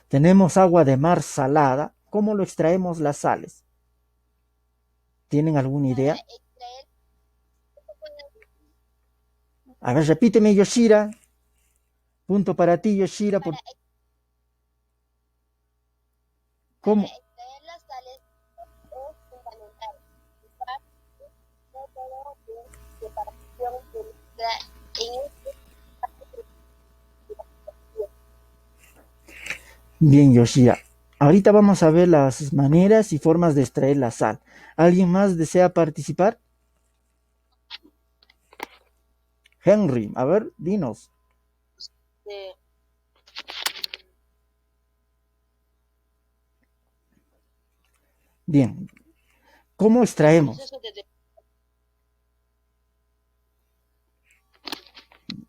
Tenemos agua de mar salada. ¿Cómo lo extraemos las sales? ¿Tienen alguna idea? A ver, repíteme, Yoshira. Punto para ti, Yoshira. ¿Cómo? Extraer las sales es fundamental. Usar un método de separación química en este Bien, Yoshira. Ahorita vamos a ver las maneras y formas de extraer la sal. ¿Alguien más desea participar? Henry, a ver, dinos. Bien, ¿cómo extraemos?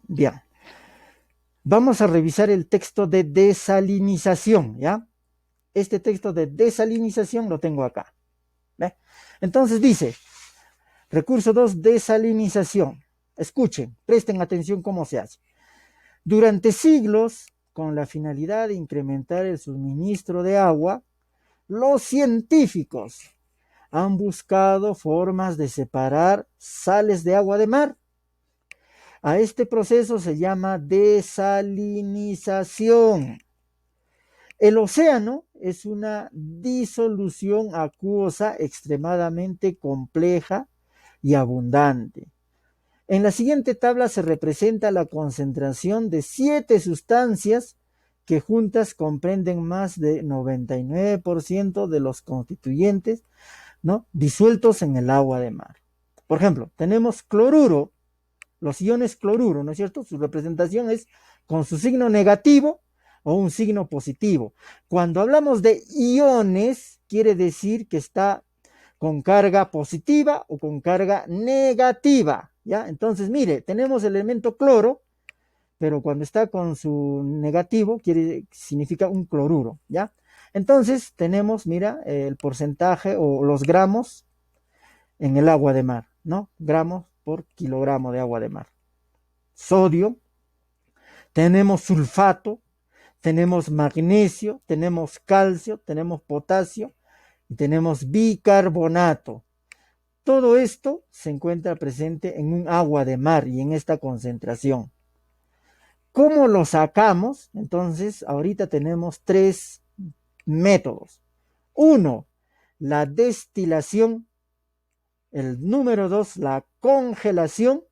Bien, vamos a revisar el texto de desalinización, ¿ya? Este texto de desalinización lo tengo acá. ¿Ve? Entonces dice, recurso 2, desalinización. Escuchen, presten atención cómo se hace. Durante siglos, con la finalidad de incrementar el suministro de agua, los científicos han buscado formas de separar sales de agua de mar. A este proceso se llama desalinización. El océano es una disolución acuosa extremadamente compleja y abundante. En la siguiente tabla se representa la concentración de 7 sustancias que juntas comprenden más de 99% de los constituyentes, ¿no?, disueltos en el agua de mar. Por ejemplo, tenemos cloruro, los iones cloruro, ¿no es cierto? Su representación es con su signo negativo o un signo positivo. Cuando hablamos de iones, quiere decir que está con carga positiva o con carga negativa, ¿ya? Entonces, mire, tenemos el elemento cloro, pero cuando está con su negativo, significa un cloruro, ¿ya? Entonces, tenemos, mira, el porcentaje o los gramos en el agua de mar, ¿no? Gramos por kilogramo de agua de mar. Sodio, tenemos sulfato, tenemos magnesio, tenemos calcio, tenemos potasio y tenemos bicarbonato. Todo esto se encuentra presente en un agua de mar y en esta concentración. ¿Cómo lo sacamos? Entonces, ahorita tenemos 3 métodos. 1, la destilación. El número 2, la congelación.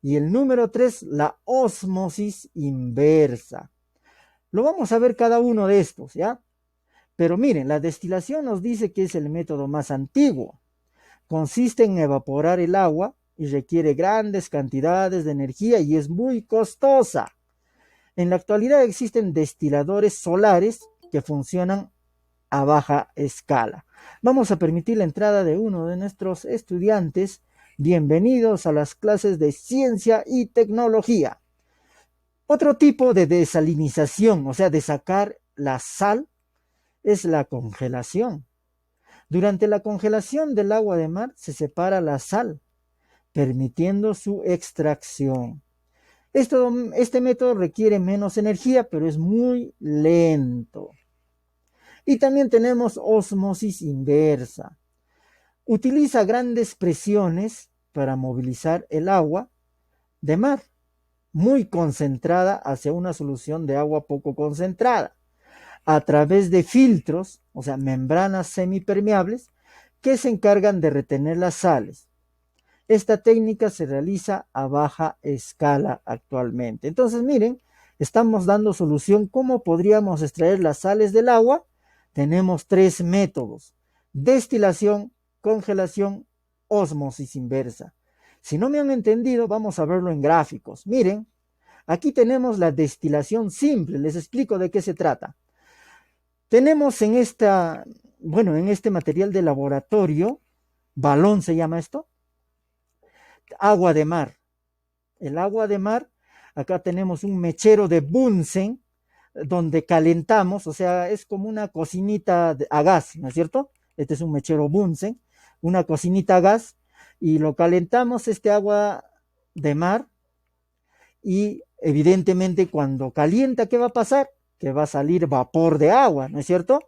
Y el número 3, la ósmosis inversa. Lo vamos a ver cada uno de estos, ¿ya? Pero miren, la destilación nos dice que es el método más antiguo. Consiste en evaporar el agua y requiere grandes cantidades de energía y es muy costosa. En la actualidad existen destiladores solares que funcionan a baja escala. Vamos a permitir la entrada de uno de nuestros estudiantes. Bienvenidos a las clases de ciencia y tecnología. Otro tipo de desalinización, o sea, de sacar la sal, es la congelación. Durante la congelación del agua de mar se separa la sal, permitiendo su extracción. Este método requiere menos energía, pero es muy lento. Y también tenemos ósmosis inversa. Utiliza grandes presiones para movilizar el agua de mar, muy concentrada hacia una solución de agua poco concentrada, a través de filtros, o sea, membranas semipermeables, que se encargan de retener las sales. Esta técnica se realiza a baja escala actualmente. Entonces, miren, estamos dando solución. ¿Cómo podríamos extraer las sales del agua? Tenemos 3 métodos: destilación, congelación, ósmosis inversa. Si no me han entendido, vamos a verlo en gráficos. Miren, aquí tenemos la destilación simple. Les explico de qué se trata. Tenemos en este material de laboratorio, balón se llama esto, agua de mar. El agua de mar, acá tenemos un mechero de Bunsen, donde calentamos, o sea, es como una cocinita a gas, ¿no es cierto? Este es un mechero Bunsen, una cocinita a gas, y lo calentamos, este agua de mar, y evidentemente cuando calienta, ¿qué va a pasar? Que va a salir vapor de agua, ¿no es cierto?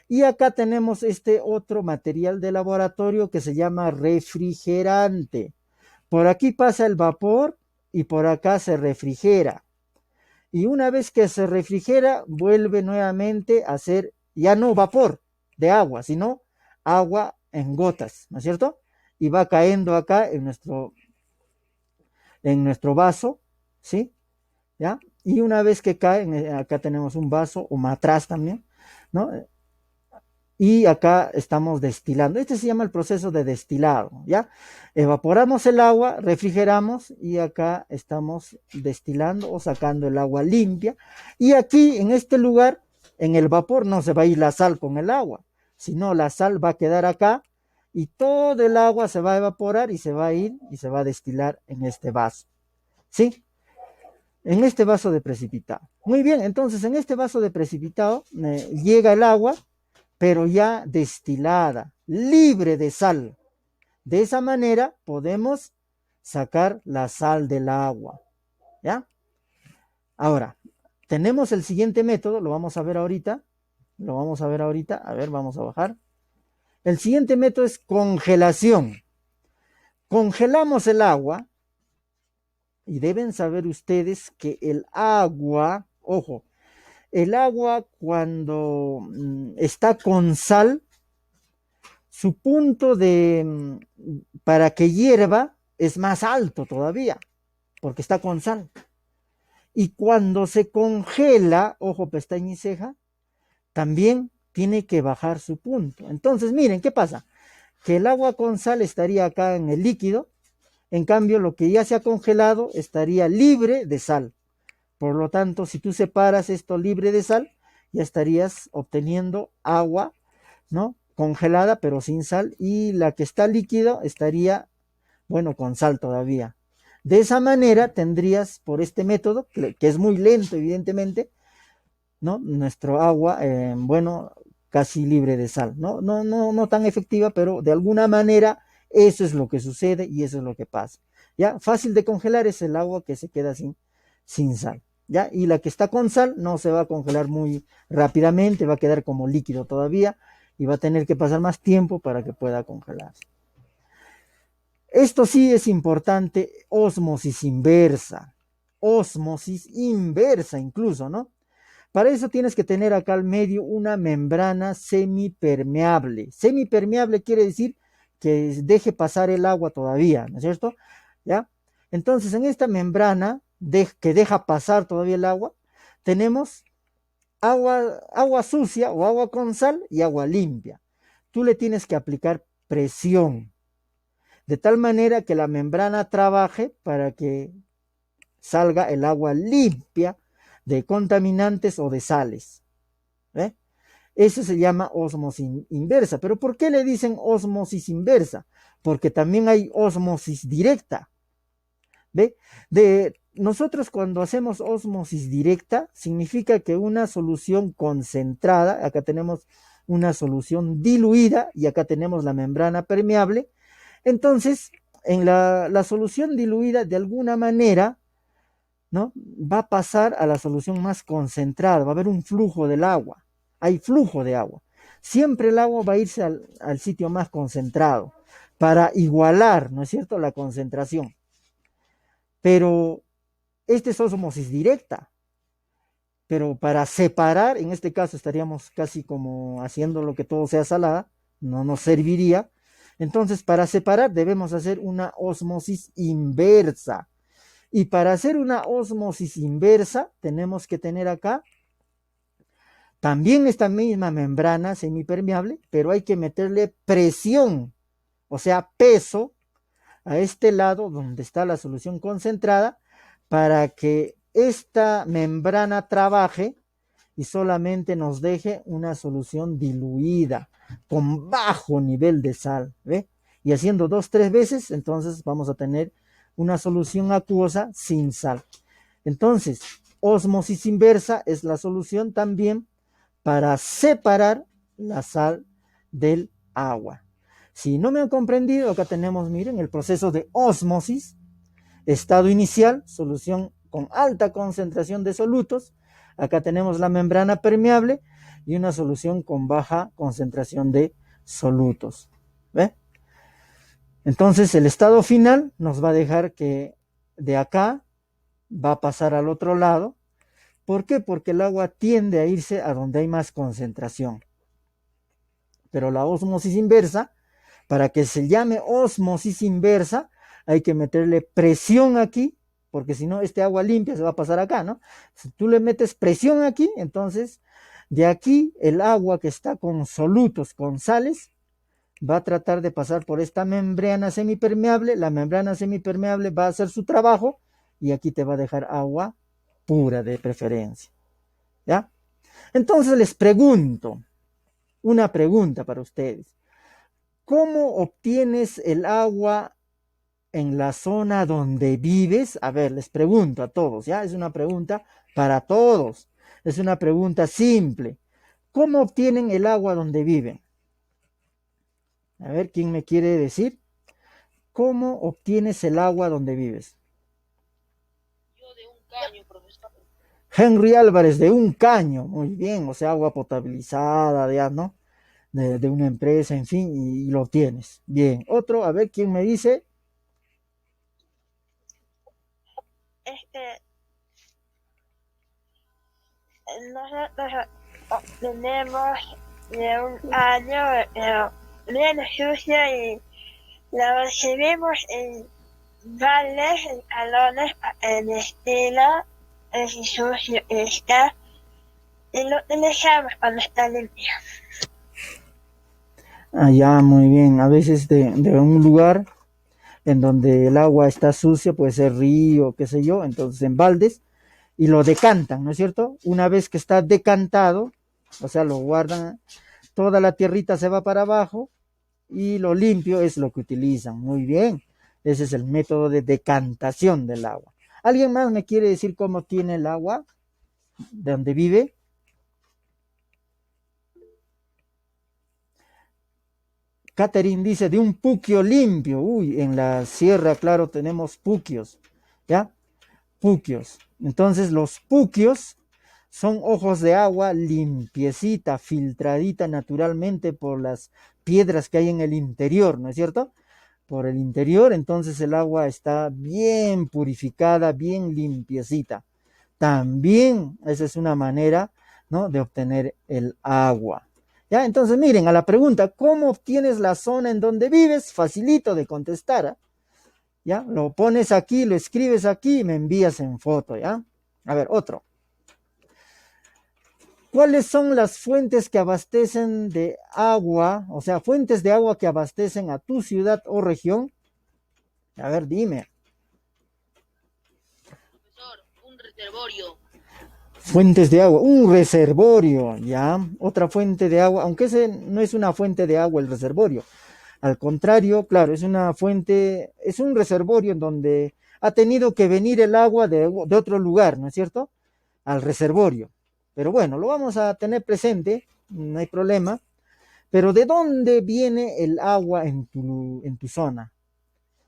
Y acá tenemos este otro material de laboratorio que se llama refrigerante. Por aquí pasa el vapor y por acá se refrigera. Y una vez que se refrigera, vuelve nuevamente a ser ya no vapor de agua, sino agua en gotas, ¿no es cierto? Y va cayendo acá en nuestro vaso, ¿sí? ¿Ya? Y una vez que cae, acá tenemos un vaso o matraz también, ¿no? Y acá estamos destilando. Este se llama el proceso de destilado, ¿ya? Evaporamos el agua, refrigeramos y acá estamos destilando o sacando el agua limpia. Y aquí, en este lugar, en el vapor no se va a ir la sal con el agua, sino la sal va a quedar acá y todo el agua se va a evaporar y se va a ir y se va a destilar en este vaso, ¿sí? En este vaso de precipitado. Muy bien, entonces en este vaso de precipitado llega el agua, pero ya destilada, libre de sal. De esa manera podemos sacar la sal del agua, ¿ya? Ahora, tenemos el siguiente método, lo vamos a ver ahorita. A ver, vamos a bajar. El siguiente método es congelación. Congelamos el agua y deben saber ustedes que el agua, ojo, el agua cuando está con sal, su punto para que hierva es más alto todavía, porque está con sal. Y cuando se congela, ojo, pestaña y ceja, también tiene que bajar su punto. Entonces, miren, ¿qué pasa? Que el agua con sal estaría acá en el líquido, en cambio lo que ya se ha congelado estaría libre de sal. Por lo tanto, si tú separas esto libre de sal, ya estarías obteniendo agua, ¿no? Congelada, pero sin sal, y la que está líquido estaría, bueno, con sal todavía. De esa manera tendrías, por este método, que es muy lento, evidentemente, ¿no? Nuestro agua, bueno, casi libre de sal, ¿no? No tan efectiva, pero de alguna manera eso es lo que sucede y eso es lo que pasa. ¿Ya? Fácil de congelar es el agua que se queda sin sal. ¿Ya? Y la que está con sal no se va a congelar muy rápidamente, va a quedar como líquido todavía y va a tener que pasar más tiempo para que pueda congelarse. Esto sí es importante, ósmosis inversa incluso, ¿no? Para eso tienes que tener acá al medio una membrana semipermeable. Semipermeable quiere decir que deje pasar el agua todavía, ¿no es cierto? ¿Ya? Entonces, en esta membrana que deja pasar todavía el agua, tenemos agua sucia o agua con sal y agua limpia. Tú le tienes que aplicar presión, de tal manera que la membrana trabaje para que salga el agua limpia de contaminantes o de sales. ¿Ve? Eso se llama ósmosis inversa. ¿Pero por qué le dicen ósmosis inversa? Porque también hay ósmosis directa. ¿Ve? Nosotros cuando hacemos ósmosis directa, significa que una solución concentrada, acá tenemos una solución diluida y acá tenemos la membrana permeable. Entonces, en la solución diluida, de alguna manera, ¿no? Va a pasar a la solución más concentrada, va a haber un flujo del agua, hay flujo de agua. Siempre el agua va a irse al sitio más concentrado para igualar, ¿no es cierto?, la concentración. Pero esta es ósmosis directa. Pero para separar, en este caso estaríamos casi como haciendo lo que todo sea salada, no nos serviría. Entonces, para separar debemos hacer una ósmosis inversa. Y para hacer una ósmosis inversa, tenemos que tener acá también esta misma membrana semipermeable, pero hay que meterle presión, o sea, peso, a este lado donde está la solución concentrada, para que esta membrana trabaje y solamente nos deje una solución diluida, con bajo nivel de sal, ¿ve? Y haciendo 2-3 veces, entonces vamos a tener una solución acuosa sin sal. Entonces, ósmosis inversa es la solución también para separar la sal del agua. Si no me han comprendido, acá tenemos, miren, el proceso de ósmosis, estado inicial, solución con alta concentración de solutos. Acá tenemos la membrana permeable y una solución con baja concentración de solutos. ¿Ve? Entonces el estado final nos va a dejar que de acá va a pasar al otro lado. ¿Por qué? Porque el agua tiende a irse a donde hay más concentración. Pero la ósmosis inversa, para que se llame ósmosis inversa, hay que meterle presión aquí, porque si no, este agua limpia se va a pasar acá, ¿no? Si tú le metes presión aquí, entonces de aquí el agua que está con solutos, con sales, va a tratar de pasar por esta membrana semipermeable. La membrana semipermeable va a hacer su trabajo y aquí te va a dejar agua pura de preferencia. ¿Ya? Entonces les pregunto, una pregunta para ustedes. ¿Cómo obtienes el agua en la zona donde vives? A ver, les pregunto a todos, ¿ya? Es una pregunta para todos. Es una pregunta simple. ¿Cómo obtienen el agua donde viven? A ver, ¿quién me quiere decir? ¿Cómo obtienes el agua donde vives? Yo de un caño, profesor. Henry Álvarez, de un caño. Muy bien, o sea, agua potabilizada, ya, ¿no? De una empresa, en fin, y lo obtienes. Bien, otro, a ver, ¿quién me dice? Nosotros obtenemos de un año bien sucio y lo recibimos en baldes, en galones, en estilo, en sucio está, y lo utilizamos cuando está limpio. Ah, ya, muy bien. A veces de un lugar en donde el agua está sucia, puede ser río, qué sé yo, entonces en baldes, y lo decantan, ¿no es cierto? Una vez que está decantado, o sea, lo guardan, toda la tierrita se va para abajo y lo limpio es lo que utilizan. Muy bien, ese es el método de decantación del agua. ¿Alguien más me quiere decir cómo tiene el agua? ¿De dónde vive? Catherine dice, de un puquio limpio. Uy, en la sierra, claro, tenemos puquios, ¿ya? Puquios. Entonces, los puquios son ojos de agua limpiecita, filtradita naturalmente por las piedras que hay en el interior, ¿no es cierto? Por el interior, entonces el agua está bien purificada, bien limpiecita. También esa es una manera, ¿no?, de obtener el agua. ¿Ya? Entonces, miren, a la pregunta, ¿cómo obtienes la zona en donde vives? Facilito de contestar, ¿eh? ¿Ya? Lo pones aquí, lo escribes aquí y me envías en foto, ¿ya? A ver, otro. ¿Cuáles son las fuentes que abastecen de agua, o sea, fuentes de agua que abastecen a tu ciudad o región? A ver, dime. Profesor, un reservorio. Fuentes de agua, un reservorio, ¿ya? Otra fuente de agua, aunque ese no es una fuente de agua el reservorio. Al contrario, claro, es una fuente, es un reservorio en donde ha tenido que venir el agua de otro lugar, ¿no es cierto? Al reservorio. Pero bueno, lo vamos a tener presente, no hay problema. Pero ¿de dónde viene el agua en tu zona?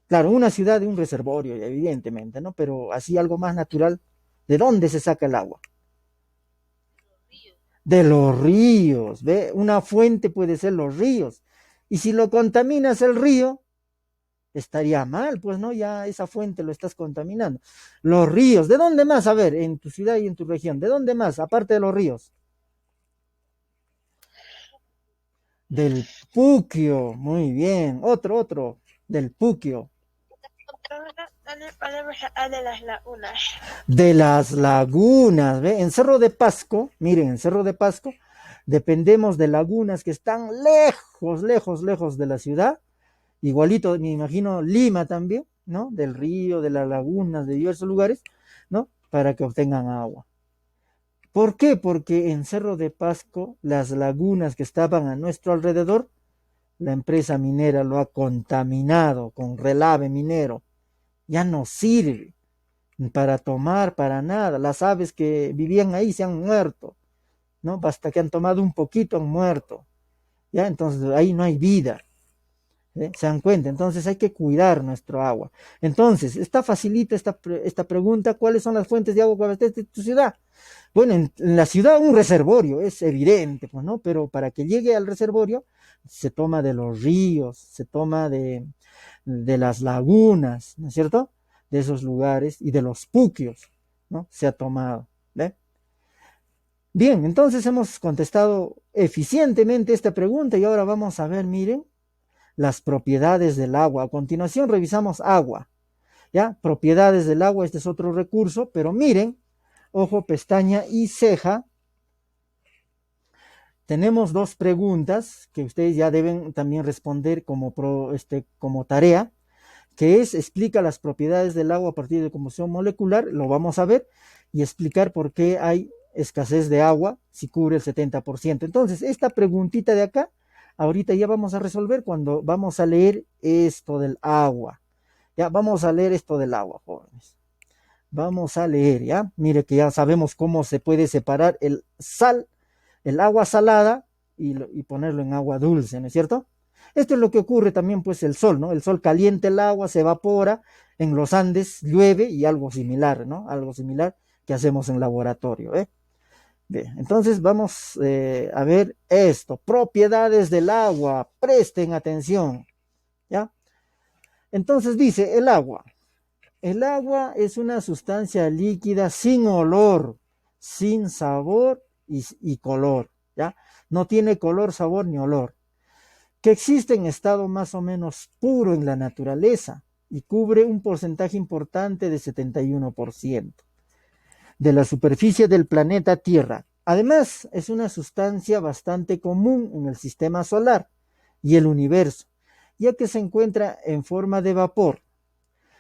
Claro, una ciudad de un reservorio, evidentemente, ¿no? Pero así algo más natural, ¿de dónde se saca el agua? De los ríos, ¿ve? Una fuente puede ser los ríos. Y si lo contaminas el río, estaría mal, pues, ¿no? Ya esa fuente lo estás contaminando. Los ríos, ¿de dónde más? A ver, en tu ciudad y en tu región, ¿de dónde más? Aparte de los ríos. Del Puquio, muy bien. Otro, del Puquio. ¿Dónde podemos sacar de las lagunas? De las lagunas, ¿ve? En Cerro de Pasco, miren, en Cerro de Pasco, dependemos de lagunas que están lejos, lejos, lejos de la ciudad. Igualito, me imagino Lima también, ¿no? Del río, de las lagunas, de diversos lugares, ¿no? Para que obtengan agua. ¿Por qué? Porque en Cerro de Pasco, las lagunas que estaban a nuestro alrededor, la empresa minera lo ha contaminado con relave minero. Ya no sirve para tomar, para nada. Las aves que vivían ahí se han muerto, ¿no? Basta que han tomado un poquito, han muerto. ¿Ya? Entonces ahí no hay vida. ¿Se dan cuenta? Entonces hay que cuidar nuestro agua. Entonces, está facilita esta pregunta: ¿cuáles son las fuentes de agua que abastece tu ciudad? Bueno, en la ciudad un reservorio, es evidente, pues, ¿no? Pero para que llegue al reservorio, se toma de los ríos, se toma de las lagunas, ¿no es cierto? De esos lugares y de los puquios, ¿no? Se ha tomado, ¿ve? Bien, entonces hemos contestado eficientemente esta pregunta y ahora vamos a ver, miren, las propiedades del agua. A continuación revisamos agua, ¿ya? Propiedades del agua, este es otro recurso, pero miren, ojo, pestaña y ceja. Tenemos dos preguntas que ustedes ya deben también responder como tarea, que es: explica las propiedades del agua a partir de combustión molecular, lo vamos a ver, y explicar por qué hay escasez de agua si cubre el 70%. Entonces, esta preguntita de acá, ahorita ya vamos a resolver cuando vamos a leer esto del agua. Ya vamos a leer esto del agua, jóvenes. Vamos a leer, ¿ya? Mire que ya sabemos cómo se puede separar el agua salada y ponerlo en agua dulce, ¿no es cierto? Esto es lo que ocurre también, pues, el sol, ¿no? El sol calienta el agua, se evapora, en los Andes llueve y algo similar, ¿no? Algo similar que hacemos en laboratorio, ¿eh? Bien, entonces vamos a ver esto: propiedades del agua, presten atención, ¿ya? Entonces dice, el agua es una sustancia líquida sin olor, sin sabor y color, ¿ya? No tiene color, sabor ni olor, que existe en estado más o menos puro en la naturaleza y cubre un porcentaje importante de 71% de la superficie del planeta Tierra. Además, es una sustancia bastante común en el sistema solar y el universo, ya que se encuentra en forma de vapor.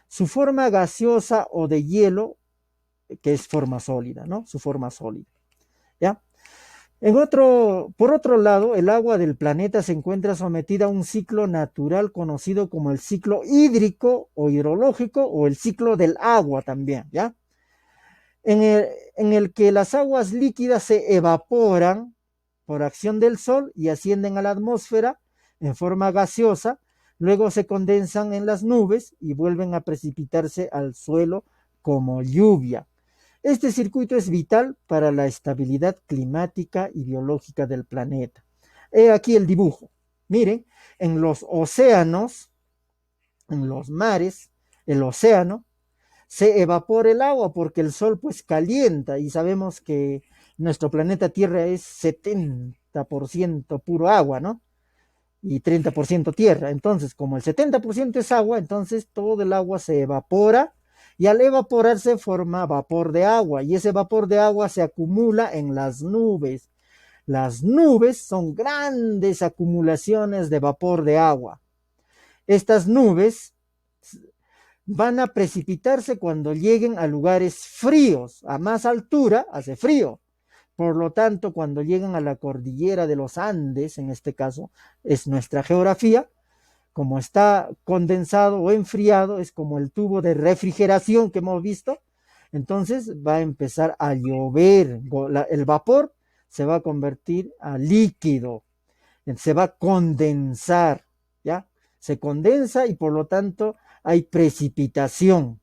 Su forma gaseosa o de hielo, que es forma sólida, ¿no? Su forma sólida, ¿ya? Por otro lado, el agua del planeta se encuentra sometida a un ciclo natural conocido como el ciclo hídrico o hidrológico, o el ciclo del agua también, ¿ya? En el que las aguas líquidas se evaporan por acción del sol y ascienden a la atmósfera en forma gaseosa, luego se condensan en las nubes y vuelven a precipitarse al suelo como lluvia. Este circuito es vital para la estabilidad climática y biológica del planeta. He aquí el dibujo. Miren, en los océanos, en los mares, el océano, se evapora el agua porque el sol pues calienta, y sabemos que nuestro planeta Tierra es 70% puro agua, ¿no? Y 30% tierra. Entonces, como el 70% es agua, entonces todo el agua se evapora, y al evaporarse forma vapor de agua, y ese vapor de agua se acumula en las nubes. Las nubes son grandes acumulaciones de vapor de agua. Estas nubes van a precipitarse cuando lleguen a lugares fríos. A más altura hace frío. Por lo tanto, cuando llegan a la cordillera de los Andes, en este caso es nuestra geografía, como está condensado o enfriado, es como el tubo de refrigeración que hemos visto, entonces va a empezar a llover. El vapor se va a convertir a líquido, se va a condensar, ¿ya? Se condensa y por lo tanto hay precipitación,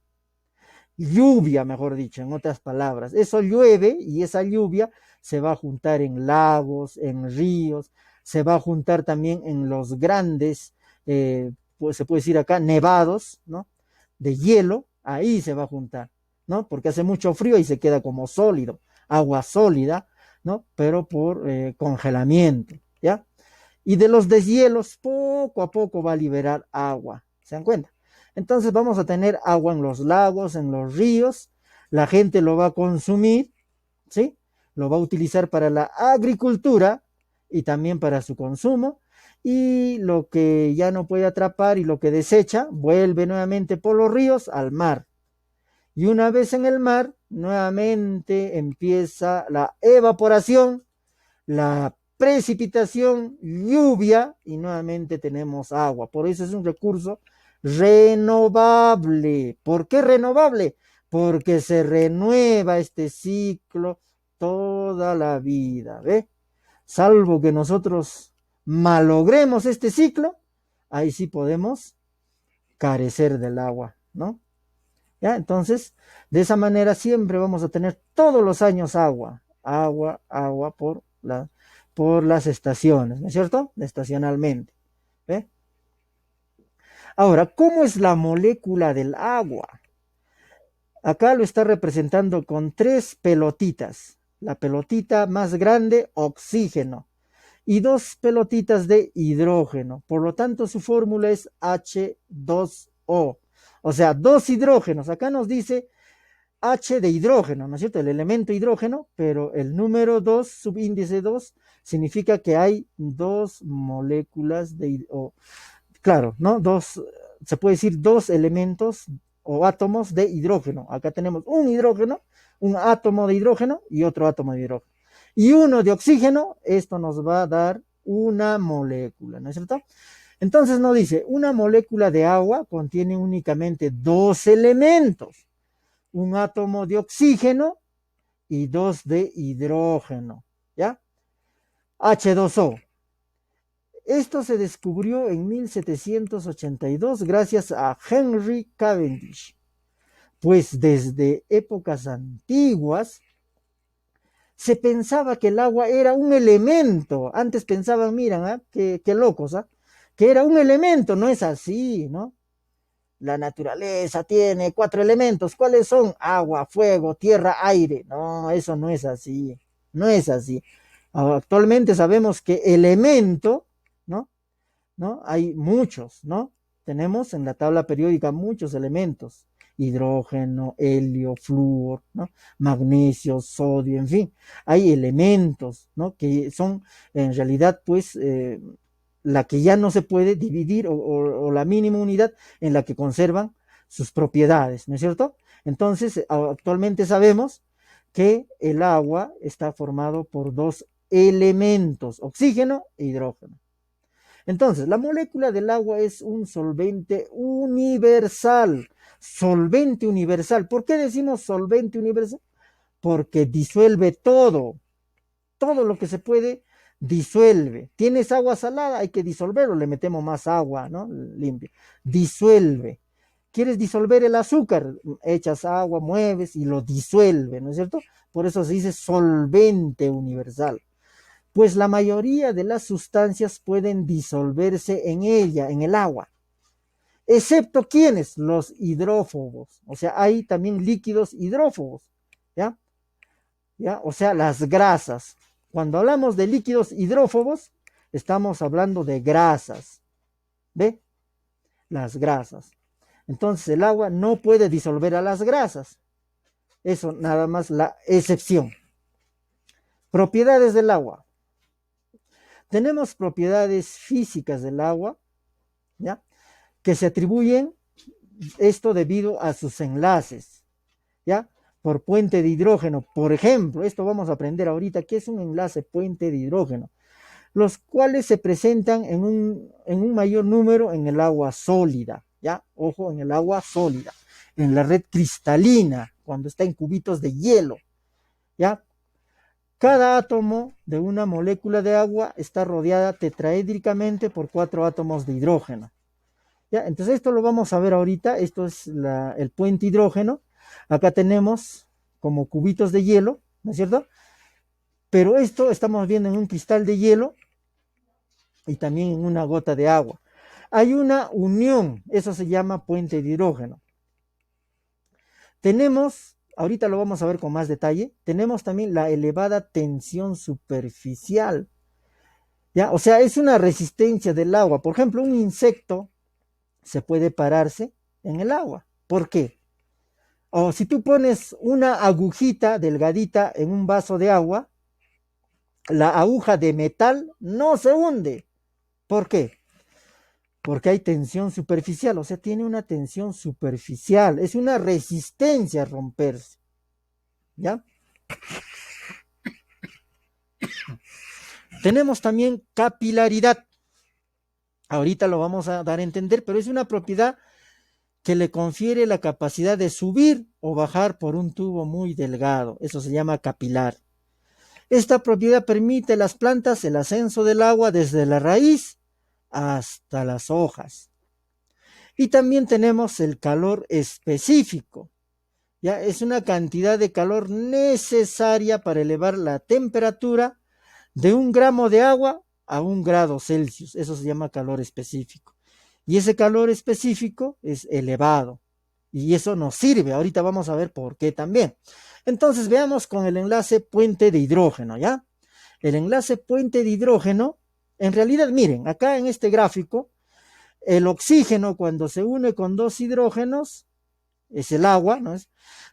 lluvia, mejor dicho, en otras palabras. Eso llueve y esa lluvia se va a juntar en lagos, en ríos, se va a juntar también en los grandes, pues se puede decir acá, nevados, ¿no? De hielo, ahí se va a juntar, ¿no? Porque hace mucho frío y se queda como sólido, agua sólida, ¿no? Pero por congelamiento, ¿ya? Y de los deshielos, poco a poco va a liberar agua, ¿se dan cuenta? Entonces vamos a tener agua en los lagos, en los ríos, la gente lo va a consumir, ¿sí? Lo va a utilizar para la agricultura y también para su consumo, y lo que ya no puede atrapar y lo que desecha vuelve nuevamente por los ríos al mar. Y una vez en el mar, nuevamente empieza la evaporación, la precipitación, lluvia, y nuevamente tenemos agua. Por eso es un recurso renovable. ¿Por qué renovable? Porque se renueva este ciclo toda la vida, ¿ve? Salvo que nosotros malogremos este ciclo, ahí sí podemos carecer del agua, ¿no? ¿Ya? Entonces, de esa manera siempre vamos a tener todos los años agua, agua por las estaciones, ¿no es cierto? Estacionalmente. ¿Ve? Ahora, ¿cómo es la molécula del agua? Acá lo está representando con 3 pelotitas. La pelotita más grande, oxígeno, y 2 pelotitas de hidrógeno. Por lo tanto, su fórmula es H2O. O sea, 2 hidrógenos. Acá nos dice H de hidrógeno, ¿no es cierto? El elemento hidrógeno, pero el número 2, subíndice 2, significa que hay 2 moléculas de, claro, ¿no? Se puede decir 2 elementos o átomos de hidrógeno. Acá tenemos un hidrógeno, un átomo de hidrógeno y otro átomo de hidrógeno. Y uno de oxígeno, esto nos va a dar una molécula, ¿no es cierto? Entonces nos dice, una molécula de agua contiene únicamente 2 elementos, un átomo de oxígeno y 2 de hidrógeno, ¿ya? H2O. Esto se descubrió en 1782 gracias a Henry Cavendish. Pues desde épocas antiguas se pensaba que el agua era un elemento. Antes pensaban, miran, qué locos, que era un elemento. No es así, ¿no? La naturaleza tiene 4 elementos. ¿Cuáles son? Agua, fuego, tierra, aire. No, eso no es así. No es así. Actualmente sabemos que elemento, ¿no? Hay muchos, ¿no? Tenemos en la tabla periódica muchos elementos. Hidrógeno, helio, flúor, ¿no? Magnesio, sodio, en fin. Hay elementos, ¿no? Que son en realidad, pues, la que ya no se puede dividir o la mínima unidad en la que conservan sus propiedades, ¿no es cierto? Entonces, actualmente sabemos que el agua está formado por 2 elementos, oxígeno e hidrógeno. Entonces, la molécula del agua es un solvente universal. Solvente universal. ¿Por qué decimos solvente universal? Porque disuelve todo. Todo lo que se puede disuelve. Tienes agua salada, hay que disolverlo, le metemos más agua, ¿no? Limpia. Disuelve. ¿Quieres disolver el azúcar? Echas agua, mueves y lo disuelve, ¿no es cierto? Por eso se dice solvente universal. Pues la mayoría de las sustancias pueden disolverse en ella, en el agua. Excepto ¿quiénes? Los hidrófobos. O sea, hay también líquidos hidrófobos, ¿ya? O sea, las grasas. Cuando hablamos de líquidos hidrófobos, estamos hablando de grasas. ¿Ve? Las grasas. Entonces el agua no puede disolver a las grasas. Eso nada más la excepción. Propiedades del agua. Tenemos propiedades físicas del agua, ¿ya? Que se atribuyen esto debido a sus enlaces, ¿ya? Por puente de hidrógeno. Por ejemplo, esto vamos a aprender ahorita, ¿qué es un enlace puente de hidrógeno? Los cuales se presentan en un mayor número en el agua sólida, ¿ya? Ojo, en el agua sólida, en la red cristalina, cuando está en cubitos de hielo, ¿ya? Cada átomo de una molécula de agua está rodeada tetraédricamente por 4 átomos de hidrógeno. ¿Ya? Entonces esto lo vamos a ver ahorita. Esto es el puente hidrógeno. Acá tenemos como cubitos de hielo, ¿no es cierto? Pero esto estamos viendo en un cristal de hielo y también en una gota de agua. Hay una unión, eso se llama puente de hidrógeno. Tenemos, ahorita lo vamos a ver con más detalle, tenemos también la elevada tensión superficial, ¿ya? O sea, es una resistencia del agua. Por ejemplo, un insecto se puede pararse, en el agua. ¿Por qué? O si tú pones una agujita delgadita en un vaso de agua, la aguja de metal no se hunde. ¿Por qué? Porque hay tensión superficial, o sea, tiene una tensión superficial, es una resistencia a romperse. ¿Ya? Tenemos también capilaridad. Ahorita lo vamos a dar a entender, pero es una propiedad que le confiere la capacidad de subir o bajar por un tubo muy delgado. Eso se llama capilar. Esta propiedad permite a las plantas el ascenso del agua desde la raíz hasta las hojas. Y también tenemos el calor específico. Ya es una cantidad de calor necesaria para elevar la temperatura de 1 gramo de agua a 1 grado Celsius. Eso se llama calor específico. Y ese calor específico es elevado. Y eso nos sirve. Ahorita vamos a ver por qué también. Entonces veamos con el enlace puente de hidrógeno, ¿ya? El enlace puente de hidrógeno, en realidad, miren, acá en este gráfico, el oxígeno cuando se une con 2 hidrógenos, es el agua, ¿no?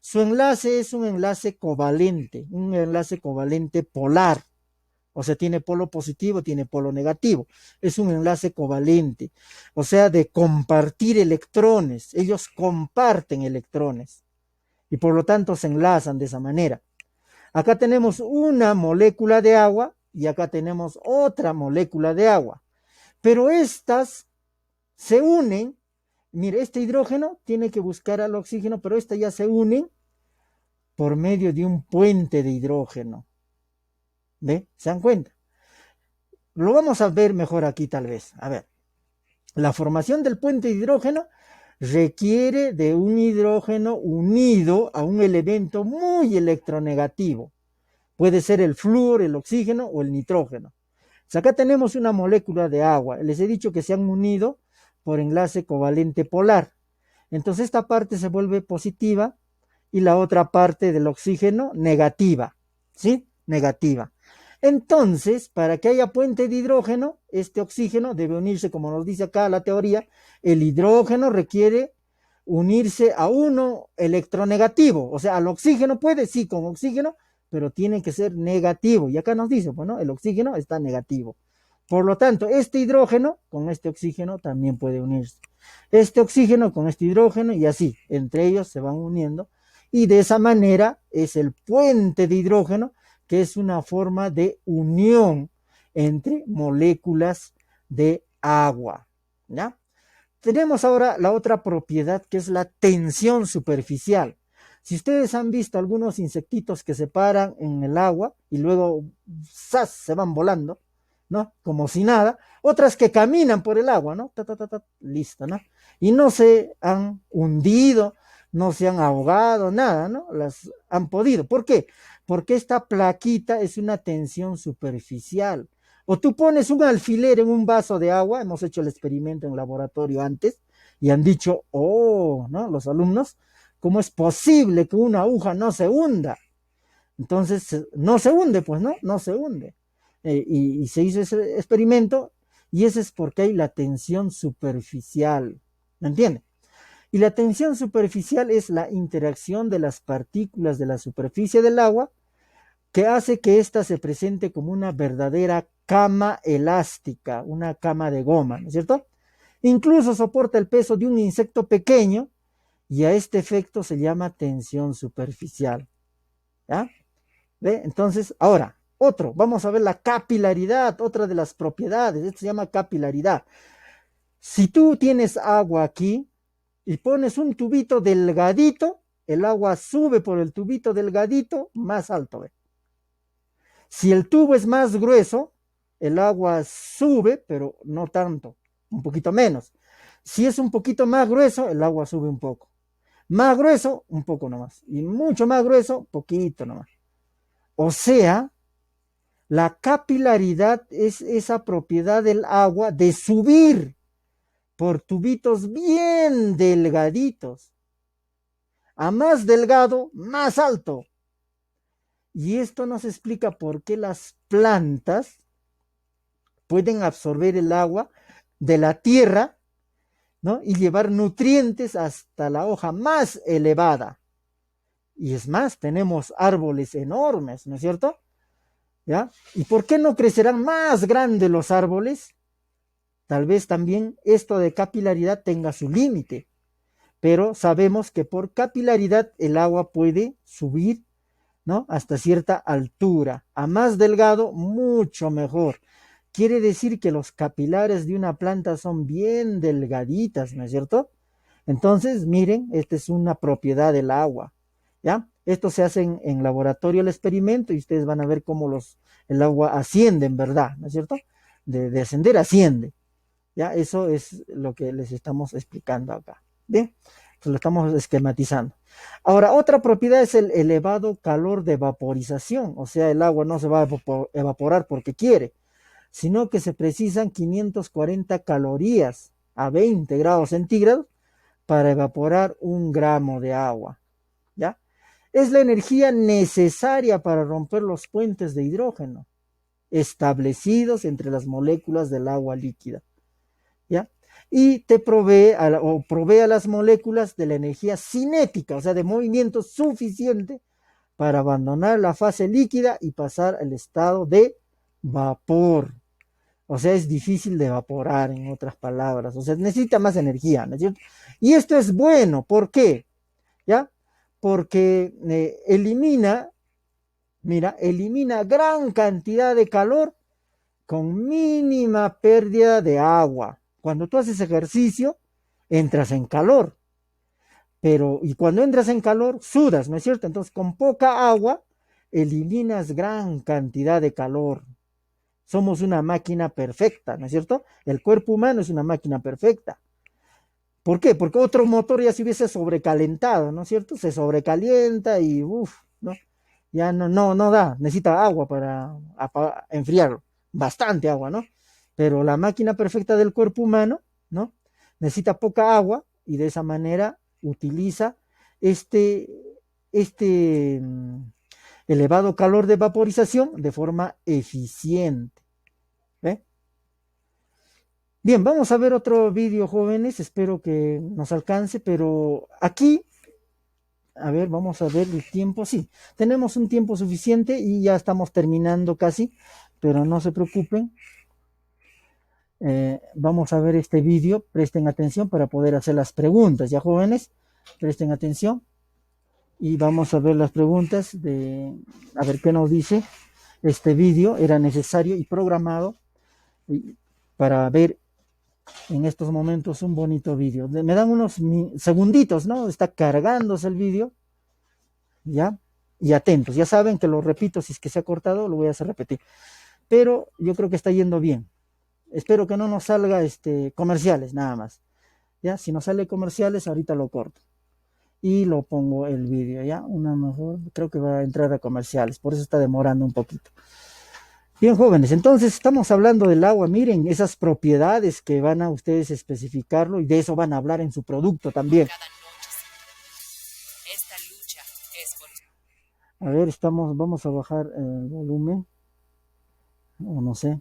Su enlace es un enlace covalente polar. O sea, tiene polo positivo, tiene polo negativo. Es un enlace covalente, o sea, de compartir electrones. Ellos comparten electrones y por lo tanto se enlazan de esa manera. Acá tenemos una molécula de agua y acá tenemos otra molécula de agua. Pero estas se unen. Mire, este hidrógeno tiene que buscar al oxígeno, pero estas ya se unen por medio de un puente de hidrógeno. ¿Ve? ¿Se dan cuenta? Lo vamos a ver mejor aquí tal vez. A ver, la formación del puente de hidrógeno requiere de un hidrógeno unido a un elemento muy electronegativo. Puede ser el flúor, el oxígeno o el nitrógeno. O sea, acá tenemos una molécula de agua. Les he dicho que se han unido por enlace covalente polar. Entonces esta parte se vuelve positiva y la otra parte del oxígeno negativa. ¿Sí? Negativa. Entonces, para que haya puente de hidrógeno, este oxígeno debe unirse, como nos dice acá la teoría, el hidrógeno requiere unirse a uno electronegativo, o sea, al oxígeno puede, sí, con oxígeno, pero tiene que ser negativo, y acá nos dice, bueno, el oxígeno está negativo. Por lo tanto, este hidrógeno con este oxígeno también puede unirse. Este oxígeno con este hidrógeno y así, entre ellos se van uniendo, y de esa manera es el puente de hidrógeno, que es una forma de unión entre moléculas de agua, ¿ya? Tenemos ahora la otra propiedad que es la tensión superficial. Si ustedes han visto algunos insectitos que se paran en el agua y luego ¡zas!, se van volando, ¿no? Como si nada. Otras que caminan por el agua, ¿no? Ta, ta, ta, ta, listo, ¿no? Y no se han hundido, no se han ahogado, nada, ¿no? Las han podido. ¿Por qué? Porque esta plaquita es una tensión superficial. O tú pones un alfiler en un vaso de agua, hemos hecho el experimento en laboratorio antes, y han dicho, oh, ¿no? Los alumnos, ¿cómo es posible que una aguja no se hunda? Entonces, no se hunde, pues, ¿no? No se hunde. Y se hizo ese experimento, y ese es porque hay la tensión superficial. ¿Me entiende? Y la tensión superficial es la interacción de las partículas de la superficie del agua que hace que ésta se presente como una verdadera cama elástica, una cama de goma, ¿no es cierto? Incluso soporta el peso de un insecto pequeño y a este efecto se llama tensión superficial. ¿Ya? ¿Ve? Entonces, ahora, vamos a ver la capilaridad, otra de las propiedades, esto se llama capilaridad. Si tú tienes agua aquí y pones un tubito delgadito, el agua sube por el tubito delgadito más alto, ¿ve? Si el tubo es más grueso, el agua sube, pero no tanto, un poquito menos. Si es un poquito más grueso, el agua sube un poco. Más grueso, un poco nomás. Y mucho más grueso, poquito nomás. O sea, la capilaridad es esa propiedad del agua de subir por tubitos bien delgaditos. A más delgado, más alto. Y esto nos explica por qué las plantas pueden absorber el agua de la tierra ¿no? Y llevar nutrientes hasta la hoja más elevada. Y es más, tenemos árboles enormes, ¿no es cierto? ¿Ya? ¿Y por qué no crecerán más grandes los árboles? Tal vez también esto de capilaridad tenga su límite, pero sabemos que por capilaridad el agua puede subir, ¿no? Hasta cierta altura. A más delgado, mucho mejor. Quiere decir que los capilares de una planta son bien delgaditas, ¿no es cierto? Entonces, miren, esta es una propiedad del agua, ¿ya? Esto se hace en laboratorio el experimento y ustedes van a ver cómo el agua asciende en verdad, ¿no es cierto? De ascender, asciende, ¿ya? Eso es lo que les estamos explicando acá, ¿bien? Lo estamos esquematizando. Ahora, otra propiedad es el elevado calor de vaporización, o sea, el agua no se va a evaporar porque quiere, sino que se precisan 540 calorías a 20 grados centígrados para evaporar 1 gramo de agua, ¿ya? Es la energía necesaria para romper los puentes de hidrógeno establecidos entre las moléculas del agua líquida, ¿ya? Y te provee a las moléculas de la energía cinética, o sea, de movimiento suficiente para abandonar la fase líquida y pasar al estado de vapor. O sea, es difícil de evaporar, en otras palabras. O sea, necesita más energía, ¿no es cierto? Y esto es bueno, ¿por qué? ¿Ya? Porque elimina gran cantidad de calor con mínima pérdida de agua. Cuando tú haces ejercicio, entras en calor. Y cuando entras en calor, sudas, ¿no es cierto? Entonces, con poca agua, eliminas gran cantidad de calor. Somos una máquina perfecta, ¿no es cierto? El cuerpo humano es una máquina perfecta. ¿Por qué? Porque otro motor ya se hubiese sobrecalentado, ¿no es cierto? Se sobrecalienta y ¿no? Ya no da, necesita agua para enfriarlo, bastante agua, ¿no? Pero la máquina perfecta del cuerpo humano, ¿no? Necesita poca agua y de esa manera utiliza este elevado calor de vaporización de forma eficiente. ¿Ve? Bien, vamos a ver otro vídeo, jóvenes, espero que nos alcance, pero aquí, a ver, vamos a ver el tiempo, sí, tenemos un tiempo suficiente y ya estamos terminando casi, pero no se preocupen. Vamos a ver este vídeo, presten atención para poder hacer las preguntas, ya jóvenes, presten atención y vamos a ver las preguntas a ver qué nos dice. Este vídeo era necesario y programado para ver en estos momentos un bonito vídeo. Me dan unos segunditos, ¿no? Está cargándose el vídeo, ¿ya? Y atentos, ya saben que lo repito, si es que se ha cortado, lo voy a hacer repetir. Pero yo creo que está yendo bien. Espero que no nos salga comerciales, nada más. ¿Ya? Si nos sale comerciales, ahorita lo corto. Y lo pongo el vídeo, ¿ya? Una mejor, creo que va a entrar a comerciales, por eso está demorando un poquito. Bien, jóvenes, entonces estamos hablando del agua. Miren esas propiedades que van a ustedes especificarlo y de eso van a hablar en su producto también. Esta lucha es por... A ver, vamos a bajar el volumen. O no sé,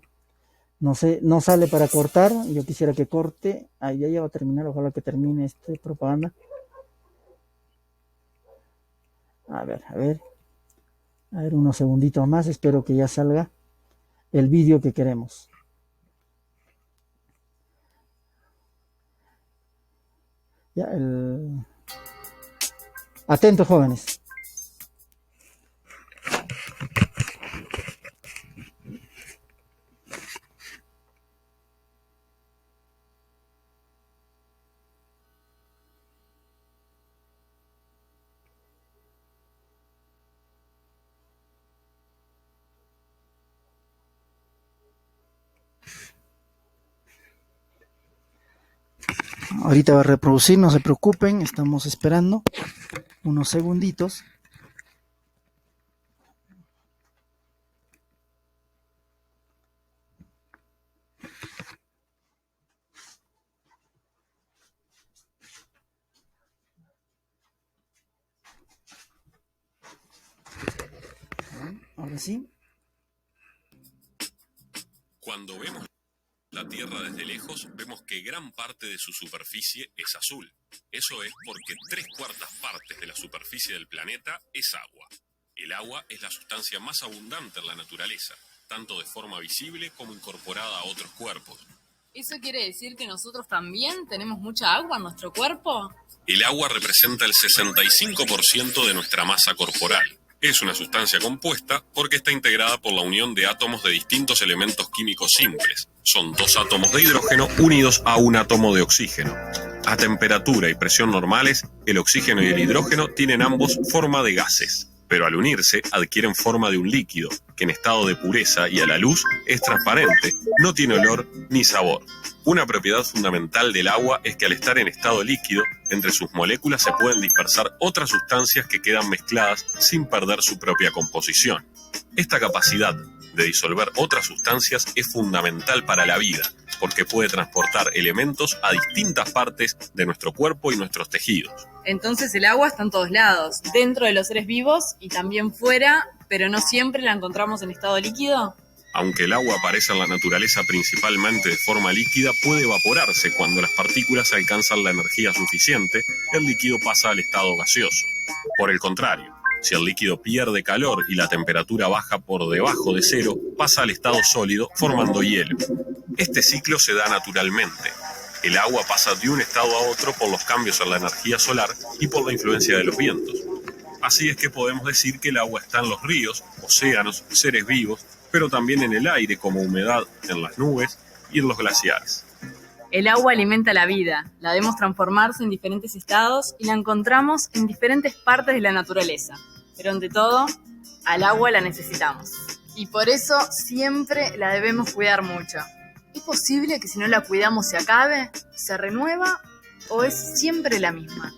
no sale para cortar. Yo quisiera que corte. Ahí ya va a terminar, ojalá que termine propaganda. A ver, unos segunditos más, espero que ya salga el vídeo que queremos. Ya, Atentos, jóvenes. Ahorita va a reproducir, no se preocupen, estamos esperando unos segunditos. Ahora sí. Cuando vemos la Tierra desde lejos, vemos que gran parte de su superficie es azul. Eso es porque 3/4 partes de la superficie del planeta es agua. El agua es la sustancia más abundante en la naturaleza, tanto de forma visible como incorporada a otros cuerpos. ¿Eso quiere decir que nosotros también tenemos mucha agua en nuestro cuerpo? El agua representa el 65% de nuestra masa corporal. Es una sustancia compuesta porque está integrada por la unión de átomos de distintos elementos químicos simples. Son 2 átomos de hidrógeno unidos a un átomo de oxígeno. A temperatura y presión normales, el oxígeno y el hidrógeno tienen ambos forma de gases, pero al unirse adquieren forma de un líquido, que en estado de pureza y a la luz es transparente, no tiene olor ni sabor. Una propiedad fundamental del agua es que al estar en estado líquido, entre sus moléculas se pueden dispersar otras sustancias que quedan mezcladas sin perder su propia composición. Esta capacidad de disolver otras sustancias es fundamental para la vida, porque puede transportar elementos a distintas partes de nuestro cuerpo y nuestros tejidos. Entonces el agua está en todos lados, dentro de los seres vivos y también fuera, pero no siempre la encontramos en estado líquido. Aunque el agua aparece en la naturaleza principalmente de forma líquida, puede evaporarse cuando las partículas alcanzan la energía suficiente, el líquido pasa al estado gaseoso. Por el contrario, si el líquido pierde calor y la temperatura baja por debajo de cero, pasa al estado sólido formando hielo. Este ciclo se da naturalmente. El agua pasa de un estado a otro por los cambios en la energía solar y por la influencia de los vientos. Así es que podemos decir que el agua está en los ríos, océanos, seres vivos, pero también en el aire como humedad, en las nubes y en los glaciares. El agua alimenta la vida, la vemos transformarse en diferentes estados y la encontramos en diferentes partes de la naturaleza. Pero ante todo, al agua la necesitamos. Y por eso siempre la debemos cuidar mucho. ¿Es posible que si no la cuidamos se acabe, se renueva o es siempre la misma?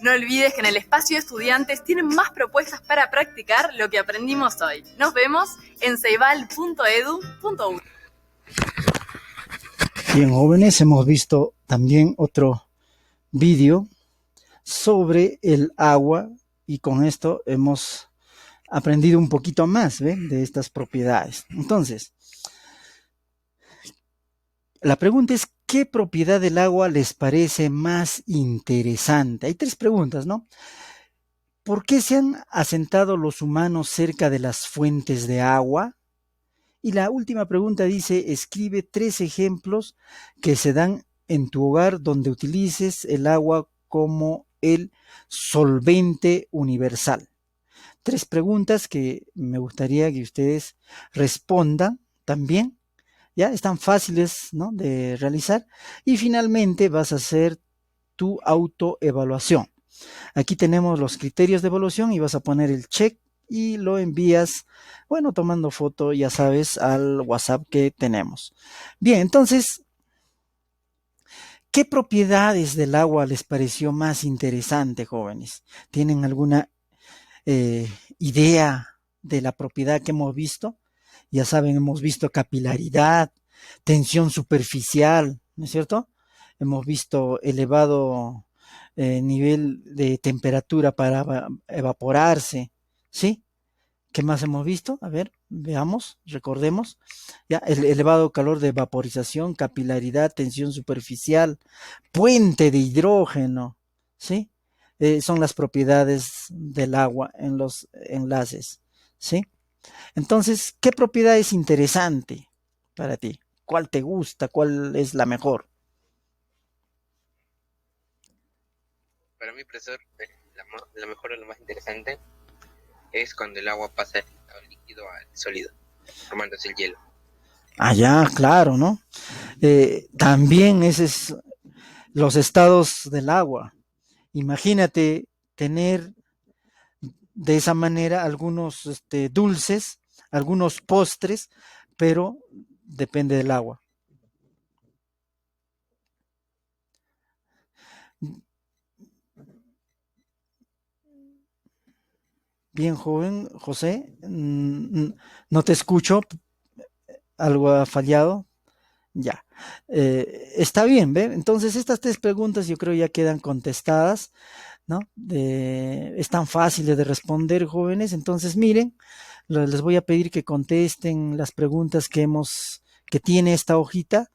No olvides que en el espacio de estudiantes tienen más propuestas para practicar lo que aprendimos hoy. Nos vemos en ceibal.edu.uy. Bien, jóvenes, hemos visto también otro vídeo sobre el agua y con esto hemos aprendido un poquito más, ¿ven?, de estas propiedades. Entonces, la pregunta es, ¿qué propiedad del agua les parece más interesante? Hay 3 preguntas, ¿no? ¿Por qué se han asentado los humanos cerca de las fuentes de agua? Y la última pregunta dice, escribe 3 ejemplos que se dan en tu hogar donde utilices el agua como el solvente universal. 3 preguntas que me gustaría que ustedes respondan también. Ya están fáciles, ¿no?, de realizar. Y finalmente vas a hacer tu autoevaluación. Aquí tenemos los criterios de evaluación y vas a poner el check y lo envías, bueno, tomando foto, ya sabes, al WhatsApp que tenemos. Bien, entonces, ¿qué propiedades del agua les pareció más interesante, jóvenes? ¿Tienen alguna idea de la propiedad que hemos visto? Ya saben, hemos visto capilaridad, tensión superficial, ¿no es cierto? Hemos visto elevado nivel de temperatura para evaporarse, ¿sí? ¿Qué más hemos visto? A ver, veamos, recordemos. Ya, el elevado calor de vaporización, capilaridad, tensión superficial, puente de hidrógeno, ¿sí? Son las propiedades del agua en los enlaces, ¿sí? Entonces, ¿qué propiedad es interesante para ti? ¿Cuál te gusta? ¿Cuál es la mejor? Para mí, profesor, la mejor o la más interesante es cuando el agua pasa del estado líquido al sólido, formándose el hielo. Ah, ya, claro, ¿no? También ese es los estados del agua. Imagínate tener de esa manera algunos dulces, algunos postres, pero depende del agua. Bien, joven José, no te escucho, algo ha fallado. Ya, está bien, ¿ve? Entonces estas 3 preguntas yo creo ya quedan contestadas, ¿no? Están fáciles de responder, jóvenes. Entonces miren, Les voy a pedir que contesten las preguntas que tiene esta hojita,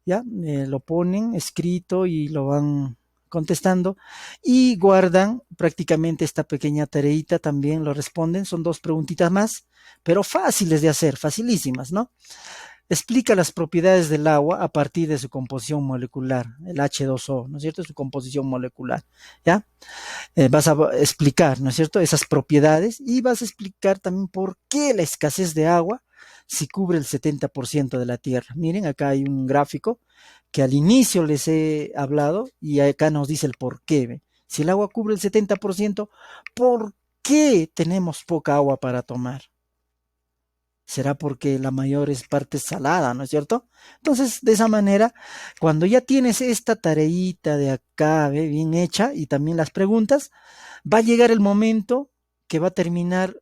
¿ya? Lo ponen escrito y lo van contestando y guardan prácticamente esta pequeña tareita, también lo responden, son 2 preguntitas más, pero fáciles de hacer, facilísimas, ¿no? Explica las propiedades del agua a partir de su composición molecular, el H2O, ¿no es cierto? Su composición molecular, ¿ya? Vas a explicar, ¿no es cierto?, esas propiedades y vas a explicar también por qué la escasez de agua si cubre el 70% de la tierra. Miren, acá hay un gráfico que al inicio les he hablado y acá nos dice el por qué. ¿Ve? Si el agua cubre el 70%, ¿por qué tenemos poca agua para tomar? Será porque la mayor parte es salada, ¿no es cierto? Entonces, de esa manera, cuando ya tienes esta tareita de acá, ¿ve? Bien hecha, y también las preguntas, va a llegar el momento que va a terminar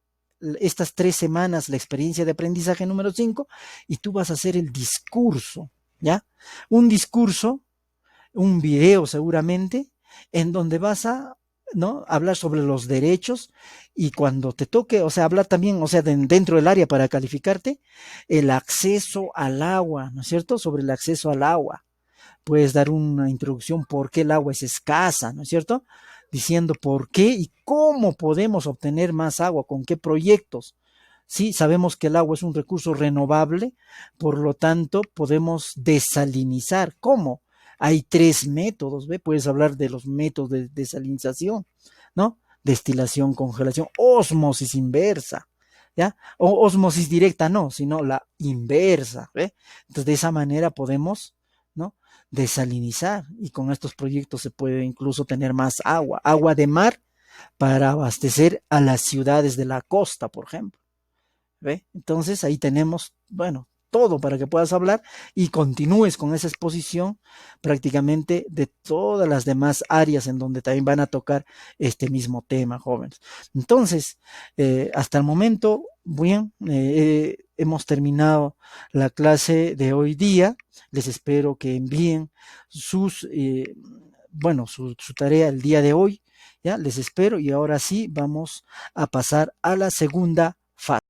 estas 3 semanas, la experiencia de aprendizaje número 5, y tú vas a hacer el discurso, ¿ya? Un discurso, un video seguramente, en donde vas a, ¿no?, hablar sobre los derechos y cuando te toque, o sea, hablar también, o sea, dentro del área para calificarte, el acceso al agua, ¿no es cierto? Sobre el acceso al agua. Puedes dar una introducción por qué el agua es escasa, ¿no es cierto? Diciendo por qué y cómo podemos obtener más agua, con qué proyectos. Sí, sabemos que el agua es un recurso renovable, por lo tanto podemos desalinizar. ¿Cómo? Hay 3 métodos, ¿ve? Puedes hablar de los métodos de desalinización, ¿no? Destilación, congelación, ósmosis inversa, ¿ya? O ósmosis directa no, sino la inversa, ¿ve? Entonces de esa manera podemos, ¿no?, desalinizar y con estos proyectos se puede incluso tener más agua, agua de mar para abastecer a las ciudades de la costa, por ejemplo. ¿Ve? Entonces ahí tenemos, bueno, todo para que puedas hablar y continúes con esa exposición prácticamente de todas las demás áreas en donde también van a tocar este mismo tema, jóvenes. Entonces, hasta el momento, bien, hemos terminado la clase de hoy día. Les espero que envíen bueno, su tarea el día de hoy. Ya, les espero y ahora sí vamos a pasar a la segunda fase.